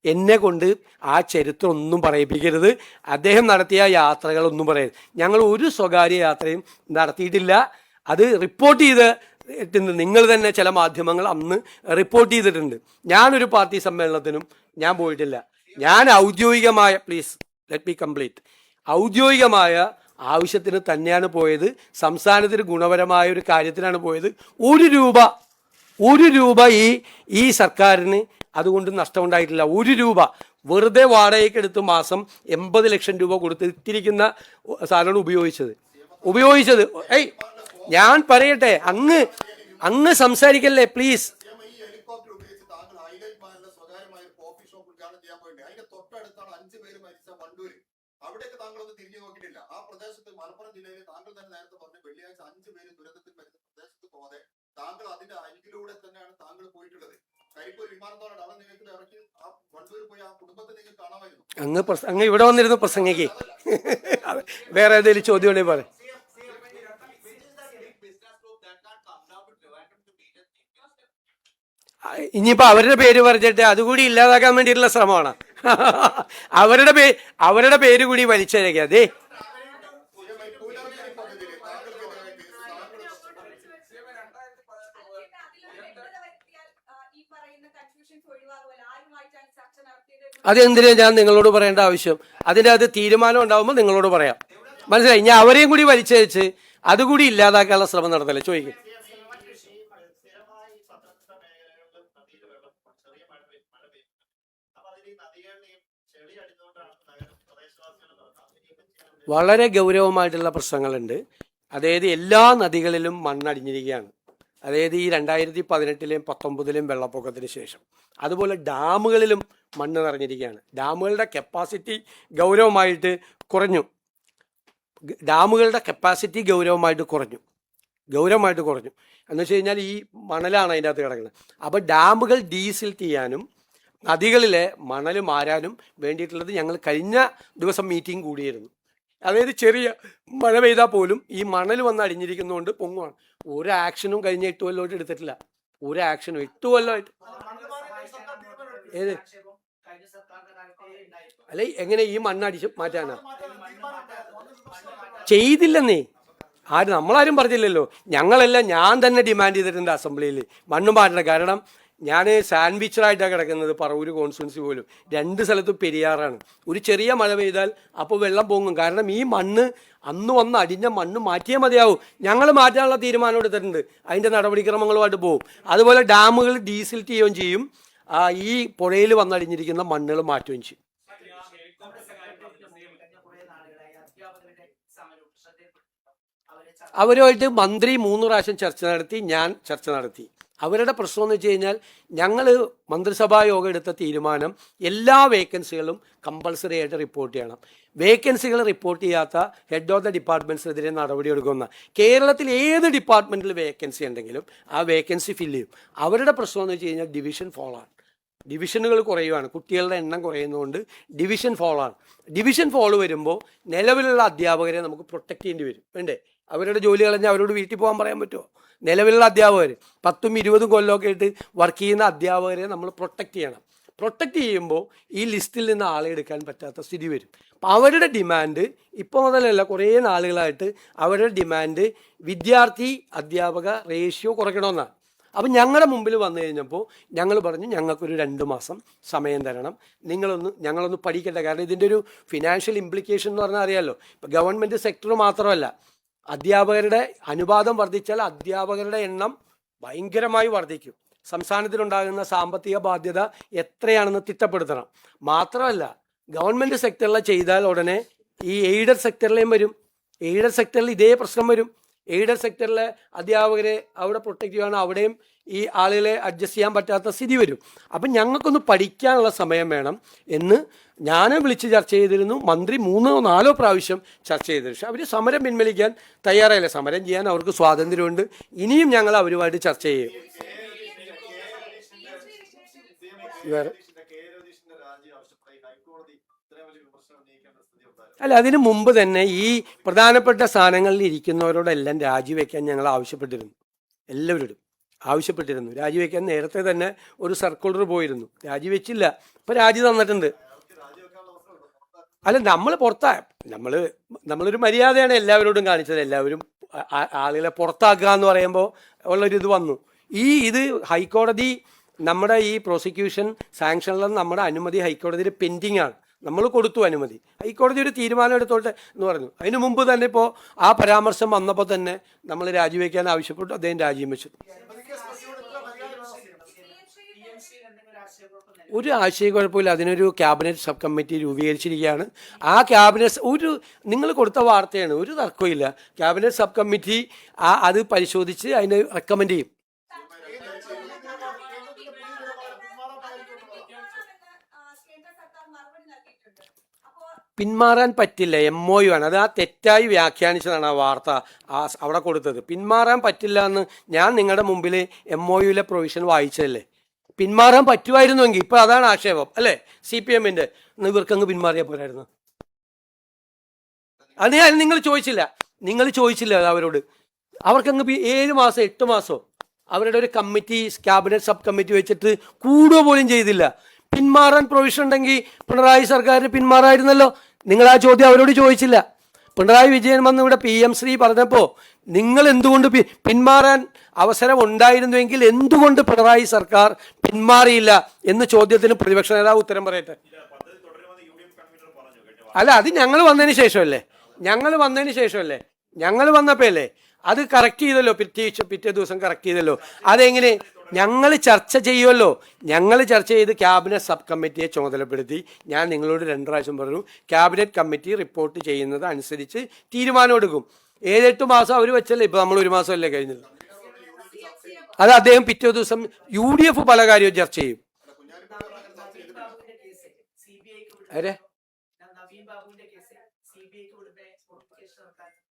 എന്നെ കൊണ്ട് ആ ചരിത്രം ഒന്നും പറയിപ്പിക്കരുത്. അദ്ദേഹം നടത്തിയ യാത്രകളൊന്നും പറയരുത്. ഞങ്ങൾ ഒരു സ്വകാര്യ യാത്രയും നടത്തിയിട്ടില്ല. അത് റിപ്പോർട്ട് ചെയ്തിട്ടുണ്ട്. നിങ്ങൾ തന്നെ ചില മാധ്യമങ്ങൾ അന്ന് റിപ്പോർട്ട് ചെയ്തിട്ടുണ്ട്. ഞാനൊരു പാർട്ടി സമ്മേളനത്തിനും ഞാൻ പോയിട്ടില്ല. ഞാൻ ഔദ്യോഗികമായ ഔദ്യോഗികമായ ആവശ്യത്തിന് തന്നെയാണ് പോയത്. സംസ്ഥാനത്തിന് ഗുണപരമായ ഒരു കാര്യത്തിനാണ് പോയത്. ₹1 ഈ സർക്കാരിന് അതുകൊണ്ട് നഷ്ടമുണ്ടായിട്ടില്ല. ₹1 വെറുതെ വാടകയ്ക്ക് എടുത്ത് മാസം 80 ലക്ഷം രൂപ കൊടുത്ത് ഇട്ടിരിക്കുന്ന സാധനമാണ് ഉപയോഗിച്ചത്. ഞാൻ പറയട്ടെ, അങ്ങ് സംസാരിക്കല്ലേ പ്ലീസ്. അവിടേക്ക് താങ്കളൊന്ന് തിരിഞ്ഞു നോക്കിയിട്ടില്ല. ആ പ്രദേശത്ത് മലപ്പുറം ജില്ലയിൽ താങ്കൾ തന്നെ നേരത്തെ പറഞ്ഞു വെള്ളിയാഴ്ച 5 പേര് ദുരന്തത്തിൽ മരിച്ച പ്രദേശത്ത് പോകാതെ താങ്കൾ അതിന്റെ അരികിലൂടെ തന്നെയാണ് താങ്കൾ പോയിട്ടുള്ളത്. കരിപ്പൂർ വിമാനത്താവളം അവിടെ നിങ്ങൾക്ക് ഇറക്കി ആ വണ്ടൂർ പോയി ആ കുടുംബത്തെ നിങ്ങൾക്ക് കാണാമായിരുന്നു. അങ്ങ് ഇവിടെ വന്നിരുന്നു പ്രസംഗിക്ക്. വേറെ ഏതെങ്കിലും ചോദ്യം ഉണ്ടെങ്കിൽ പറയാം. ഇനിയിപ്പോ അവരുടെ പേര് പറഞ്ഞിട്ട് അതുകൂടി ഇല്ലാതാക്കാൻ വേണ്ടിയിട്ടുള്ള ശ്രമമാണ്. അവരുടെ പേര് കൂടി വലിച്ചേക്കുക. അതെ, അതെന്തിനാ ഞാൻ നിങ്ങളോട് പറയേണ്ട ആവശ്യം? അതിൻ്റെ അത് തീരുമാനം ഉണ്ടാകുമ്പോൾ നിങ്ങളോട് പറയാം. മനസ്സിലായി? ഞാൻ അവരെയും കൂടി വലിച്ചയച്ച് അതുകൂടി ഇല്ലാതാക്കാനുള്ള ശ്രമം നടത്തല്ലേ ചോദിക്കും. വളരെ ഗൗരവമായിട്ടുള്ള പ്രശ്നങ്ങളുണ്ട്. അതായത് എല്ലാ നദികളിലും മണ്ണടിഞ്ഞിരിക്കുകയാണ്. അതായത് ഈ 2018-ലെയും 2019-ലെയും വെള്ളപ്പൊക്കത്തിന് ശേഷം. അതുപോലെ ഡാമുകളിലും മണ്ണ് നിറഞ്ഞിരിക്കുകയാണ്. ഡാമുകളുടെ കപ്പാസിറ്റി ഗൗരവമായിട്ട് കുറഞ്ഞു. എന്ന് വെച്ച് കഴിഞ്ഞാൽ ഈ മണലാണ് അതിൻ്റെ അകത്ത് കിടക്കുന്നത്. അപ്പോൾ ഡാമുകൾ ഡീസിൽറ്റ് ചെയ്യാനും നദികളിലെ മണൽ മാറാനും വേണ്ടിയിട്ടുള്ളത് ഞങ്ങൾ കഴിഞ്ഞ ദിവസം മീറ്റിംഗ് കൂടിയിരുന്നു. അതായത് ചെറിയ മഴ പെയ്താൽ പോലും ഈ മണൽ വന്ന് അടിഞ്ഞിരിക്കുന്നതുകൊണ്ട് പൊങ്ങുവാണ്. ഒരു ആക്ഷനും കഴിഞ്ഞ 8 കൊല്ലമായിട്ട് എടുത്തിട്ടില്ല. ഒരു ആക്ഷനും 8 കൊല്ലമായിട്ട്. ഏത് അല്ലെ എങ്ങനെ ഈ മണ്ണടിച്ച് മാറ്റാനാ? ചെയ്തില്ലെന്നേ. നമ്മളാരും പറഞ്ഞില്ലല്ലോ. ഞാൻ തന്നെ ഡിമാൻഡ് ചെയ്തിട്ടുണ്ട് അസംബ്ലിയിൽ മണ്ണ് മാറ്റണം. കാരണം ഞാൻ സാൻഡ്വിച്ചറായിട്ടാണ് കിടക്കുന്നത്. പറവൂർ കോൺസ്റ്റിറ്റ്യുവൻസി പോലും 2 സ്ഥലത്തും പെരിയാറാണ്. ഒരു ചെറിയ മഴ പെയ്താൽ അപ്പോൾ വെള്ളം പൊങ്ങും. കാരണം ഈ മണ്ണ് അന്ന് വന്ന് അടിഞ്ഞ മണ്ണ് മാറ്റിയേ മതിയാവും. ഞങ്ങൾ മാറ്റാനുള്ള തീരുമാനം എടുത്തിട്ടുണ്ട്. അതിൻ്റെ നടപടിക്രമങ്ങളുമായിട്ട് പോകും. അതുപോലെ ഡാമുകൾ ഡീസിൽറ്റ് ചെയ്യുകയും ചെയ്യും. ഈ പുഴയിൽ വന്നടിഞ്ഞിരിക്കുന്ന മണ്ണുകൾ മാറ്റുകയും ചെയ്യും. അവരുമായിട്ട് മന്ത്രി 3 പ്രാവശ്യം ചർച്ച നടത്തി, ഞാൻ ചർച്ച നടത്തി. അവരുടെ പ്രശ്നം എന്ന് വെച്ച് കഴിഞ്ഞാൽ ഞങ്ങൾ മന്ത്രിസഭാ യോഗം എടുത്ത തീരുമാനം എല്ലാ വേക്കൻസികളും കമ്പൾസറി ആയിട്ട് റിപ്പോർട്ട് ചെയ്യണം. വേക്കൻസികൾ റിപ്പോർട്ട് ചെയ്യാത്ത ഹെഡ് ഓഫ് ദ ഡിപ്പാർട്ട്മെൻറ്റ്സിനെതിരെ നടപടിയെടുക്കുന്ന. കേരളത്തിൽ ഏത് ഡിപ്പാർട്ട്മെൻറ്റിൽ വേക്കൻസി ഉണ്ടെങ്കിലും ആ വേക്കൻസി ഫില്ല് ചെയ്യും. അവരുടെ പ്രശ്നം എന്ന് വെച്ച് കഴിഞ്ഞാൽ ഡിവിഷൻ ഫോളാണ്. ഡിവിഷനുകൾ കുറയുവാണ്, കുട്ടികളുടെ എണ്ണം കുറയുന്നതുകൊണ്ട് ഡിവിഷൻ ഫോളാണ്. ഡിവിഷൻ ഫോൾ വരുമ്പോൾ നിലവിലുള്ള അധ്യാപകരെ നമുക്ക് പ്രൊട്ടക്റ്റ് ചെയ്യേണ്ടി വരും, വേണ്ടേ? അവരുടെ ജോലി കളഞ്ഞാൽ അവരോട് വീട്ടിൽ പോകാൻ പറയാൻ പറ്റുമോ? നിലവിലുള്ള അധ്യാപകർ 10ഉം 20ഉം കൊല്ലമൊക്കെ ആയിട്ട് വർക്ക് ചെയ്യുന്ന അധ്യാപകരെ നമ്മൾ പ്രൊട്ടക്റ്റ് ചെയ്യണം. പ്രൊട്ടക്റ്റ് ചെയ്യുമ്പോൾ ഈ ലിസ്റ്റിൽ നിന്ന് ആളെ എടുക്കാൻ പറ്റാത്ത സ്ഥിതി വരും. അപ്പം അവരുടെ ഡിമാൻഡ് ഇപ്പോൾ മുതലല്ല, കുറേ നാളുകളായിട്ട് അവരുടെ ഡിമാൻഡ് വിദ്യാർത്ഥി അധ്യാപക റേഷ്യോ കുറയ്ക്കണമെന്നാണ്. അപ്പം ഞങ്ങളുടെ മുമ്പിൽ വന്നു കഴിഞ്ഞപ്പോൾ ഞങ്ങൾ പറഞ്ഞു, ഞങ്ങൾക്കൊരു 2 മാസം സമയം തരണം, ഞങ്ങളൊന്ന് പഠിക്കട്ടെ. കാരണം ഇതിൻ്റെ ഒരു ഫിനാൻഷ്യൽ ഇംപ്ലിക്കേഷൻ എന്ന് പറഞ്ഞാൽ അറിയാമല്ലോ. ഇപ്പം ഗവൺമെൻറ് സെക്ടർ മാത്രമല്ല, അധ്യാപകരുടെ അനുപാതം വർദ്ധിച്ചാൽ അധ്യാപകരുടെ എണ്ണം ഭയങ്കരമായി വർദ്ധിക്കും. സംസ്ഥാനത്തിനുണ്ടാകുന്ന സാമ്പത്തിക ബാധ്യത എത്രയാണെന്ന് തിട്ടപ്പെടുത്തണം. മാത്രമല്ല, ഗവൺമെൻറ് സെക്ടറിൽ ചെയ്താൽ ഉടനെ ഈ എയ്ഡഡ് സെക്ടറിലേയും വരും. എയ്ഡഡ് സെക്ടറിൽ ഇതേ പ്രശ്നം വരും. എയ്ഡഡ് സെക്ടറിലെ അധ്യാപകരെ അവിടെ പ്രൊട്ടക്റ്റ് ചെയ്യുകയാണ്, അവിടെയും ഈ ആളുകളെ അഡ്ജസ്റ്റ് ചെയ്യാൻ പറ്റാത്ത സ്ഥിതി വരും. അപ്പം ഞങ്ങൾക്കൊന്ന് പഠിക്കാനുള്ള സമയം വേണം എന്ന് ഞാൻ വിളിച്ച് ചർച്ച ചെയ്തിരുന്നു. മന്ത്രി 3-4 പ്രാവശ്യം ചർച്ച ചെയ്തിരുന്നു. പക്ഷെ അവർ സമരം പിൻവലിക്കാൻ തയ്യാറായില്ല. സമരം ചെയ്യാൻ അവർക്ക് സ്വാതന്ത്ര്യമുണ്ട്. ഇനിയും ഞങ്ങൾ അവരുമായിട്ട് ചർച്ച ചെയ്യും. അല്ല, അതിനു മുമ്പ് തന്നെ ഈ പ്രധാനപ്പെട്ട സ്ഥാനങ്ങളിൽ ഇരിക്കുന്നവരോടെല്ലാം രാജിവെക്കാൻ ഞങ്ങൾ ആവശ്യപ്പെട്ടിരുന്നു. എല്ലാവരോടും ആവശ്യപ്പെട്ടിരുന്നു രാജിവെക്കാൻ. നേരത്തെ തന്നെ ഒരു സർക്കുലർ പോയിരുന്നു, രാജിവെച്ചില്ല. ഇപ്പം രാജി തന്നിട്ടുണ്ട്. അല്ല, നമ്മൾ നമ്മളൊരു മര്യാദയാണ് എല്ലാവരോടും കാണിച്ചത്. എല്ലാവരും ആളുകളെ പുറത്താക്കുക എന്ന് പറയുമ്പോൾ ഉള്ളൊരിത് വന്നു. ഇത് ഹൈക്കോടതി നമ്മുടെ ഈ പ്രോസിക്യൂഷൻ സാങ്ഷനിലും നമ്മുടെ അനുമതി ഹൈക്കോടതിയിൽ പെൻഡിങ് ആണ്. നമ്മൾ കൊടുത്തു അനുമതി, ഹൈക്കോടതി ഒരു തീരുമാനം എടുത്തോട്ടെ എന്ന് പറഞ്ഞു. അതിനു മുമ്പ് തന്നെ ഇപ്പോൾ ആ പരാമർശം വന്നപ്പോൾ തന്നെ നമ്മൾ രാജിവെക്കാൻ ആവശ്യപ്പെട്ടു. അദ്ദേഹം രാജിയും വെച്ചു. ഒരു ആശയക്കുഴപ്പമില്ല. അതിനൊരു ക്യാബിനറ്റ് സബ് കമ്മിറ്റി രൂപീകരിച്ചിരിക്കുകയാണ്. ആ ക്യാബിനറ്റ് നിങ്ങൾ കൊടുത്ത വാർത്തയാണ്, ഒരു തർക്കമില്ല. ക്യാബിനറ്റ് സബ് കമ്മിറ്റി അത് പരിശോധിച്ച് അതിന് റെക്കമെൻഡ് ചെയ്യും. പിന്മാറാൻ പറ്റില്ല, MOU ആണ്. അത് തെറ്റായി വ്യാഖ്യാനിച്ചതാണ് ആ വാർത്ത അവിടെ കൊടുത്തത്. പിന്മാറാൻ പറ്റില്ല എന്ന് ഞാൻ നിങ്ങളുടെ മുമ്പിൽ MOUയിലെ പ്രൊവിഷൻ വായിച്ചതല്ലേ. പിന്മാറാൻ പറ്റുമായിരുന്നുവെങ്കിൽ ഇപ്പം അതാണ് ആക്ഷേപം അല്ലേ CPMൻ്റെ. ഇവർക്കങ്ങ് പിന്മാറിയാൽ പോരായിരുന്നു. അത് നിങ്ങൾ ചോദിച്ചില്ല അവരോട്. അവർക്കങ്ങ് 7 മാസം 8 മാസമോ അവരുടെ ഒരു കമ്മിറ്റി, ക്യാബിനറ്റ് സബ് കമ്മിറ്റി വെച്ചിട്ട് കൂടുക പോലും ചെയ്തില്ല. പിന്മാറാൻ പ്രൊവിഷൻ ഉണ്ടെങ്കിൽ പിണറായി സർക്കാരിന് പിന്മാറായിരുന്നല്ലോ. നിങ്ങൾ ആ ചോദ്യം അവരോട് ചോദിച്ചില്ല. പിണറായി വിജയൻ വന്ന് ഇവിടെ PM ശ്രീ പറഞ്ഞപ്പോൾ നിങ്ങൾ എന്തുകൊണ്ട് പിന്മാറാൻ അവസരം ഉണ്ടായിരുന്നുവെങ്കിൽ എന്തുകൊണ്ട് പിണറായി സർക്കാർ പിന്മാറിയില്ല എന്ന ചോദ്യത്തിന് പ്രതിപക്ഷ നേതാവ് ഉത്തരം പറയട്ടെ. അല്ല, അത് ഞങ്ങൾ വന്നതിന് ശേഷമല്ലേ. ഞങ്ങൾ വന്നപ്പോഴല്ലേ അത് കറക്റ്റ് ചെയ്തല്ലോ. പിറ്റേ ദിവസം കറക്റ്റ് ചെയ്തല്ലോ. അതെങ്ങനെ? ഞങ്ങൾ ചർച്ച ചെയ്യുമല്ലോ. ഞങ്ങൾ ചർച്ച ചെയ്ത് ക്യാബിനറ്റ് സബ് കമ്മിറ്റിയെ ചുമതലപ്പെടുത്തി. ഞാൻ നിങ്ങളോട് 2 പ്രാവശ്യം പറഞ്ഞു, ക്യാബിനറ്റ് കമ്മിറ്റി റിപ്പോർട്ട് ചെയ്യുന്നത് അനുസരിച്ച് തീരുമാനം എടുക്കും. 7-8 മാസം അവർ വെച്ചല്ലേ. ഇപ്പം നമ്മൾ 1 മാസമല്ലേ കഴിഞ്ഞത്. അത് അദ്ദേഹം പിറ്റേ ദിവസം UDF പല കാര്യവും ചർച്ച ചെയ്യും.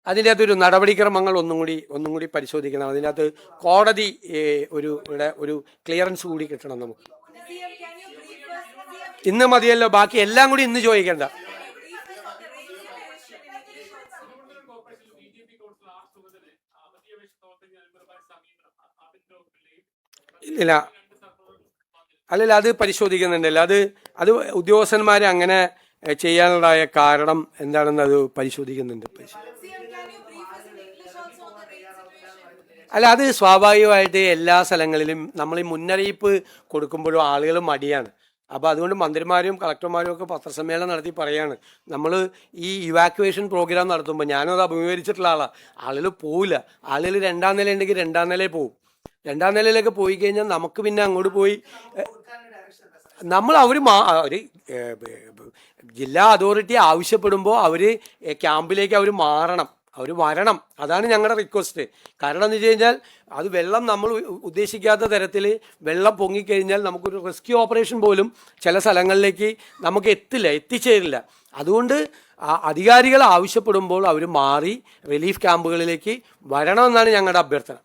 അതിൻ്റെ അകത്തൊരു നടപടിക്രമങ്ങൾ ഒന്നും കൂടി പരിശോധിക്കണം. അതിനകത്ത് കോടതി ഒരു ക്ലിയറൻസ് കൂടി കിട്ടണം നമുക്ക്. ഇന്ന് മതിയല്ലോ, ബാക്കി എല്ലാം കൂടി ഇന്ന് ചോദിക്കണ്ട. ഇല്ല, അല്ലല്ല, അത് പരിശോധിക്കുന്നുണ്ടല്ലോ. അത് ഉദ്യോഗസ്ഥന്മാരെ അങ്ങനെ ചെയ്യാനുണ്ടായ കാരണം എന്താണെന്ന് അത് പരിശോധിക്കുന്നുണ്ട്. അല്ല, അത് സ്വാഭാവികമായിട്ട് എല്ലാ സ്ഥലങ്ങളിലും നമ്മൾ ഈ മുന്നറിയിപ്പ് കൊടുക്കുമ്പോഴും ആളുകൾ മടിയാണ്. അപ്പോൾ അതുകൊണ്ട് മന്ത്രിമാരും കളക്ടർമാരും ഒക്കെ പത്രസമ്മേളനം നടത്തി പറയാണ്, നമ്മൾ ഈ ഇവാക്യുവേഷൻ പ്രോഗ്രാം നടത്തുമ്പോൾ, ഞാനും അത് അഭിമുഖീകരിച്ചിട്ടുള്ള ആളുകൾ പോവില്ല. ആളുകൾ 2ാം നില ഉണ്ടെങ്കിൽ 2ാം നിലയിൽ പോവും. 2ാം നിലയിലൊക്കെ പോയി കഴിഞ്ഞാൽ നമുക്ക് പിന്നെ അങ്ങോട്ട് പോയി അവർ ജില്ലാ അതോറിറ്റി ആവശ്യപ്പെടുമ്പോൾ അവർ ക്യാമ്പിലേക്ക് മാറണം. അവർ വരണം. അതാണ് ഞങ്ങളുടെ റിക്വസ്റ്റ്. കാരണം എന്ന് വെച്ച് കഴിഞ്ഞാൽ അത് വെള്ളം നമ്മൾ ഉദ്ദേശിക്കാത്ത തരത്തിൽ വെള്ളം പൊങ്ങിക്കഴിഞ്ഞാൽ നമുക്കൊരു റെസ്ക്യൂ ഓപ്പറേഷൻ പോലും ചില സ്ഥലങ്ങളിലേക്ക് നമുക്ക് എത്തിച്ചേരില്ല. അതുകൊണ്ട് അധികാരികൾ ആവശ്യപ്പെടുമ്പോൾ അവർ മാറി റിലീഫ് ക്യാമ്പുകളിലേക്ക് വരണമെന്നാണ് ഞങ്ങളുടെ അഭ്യർത്ഥന.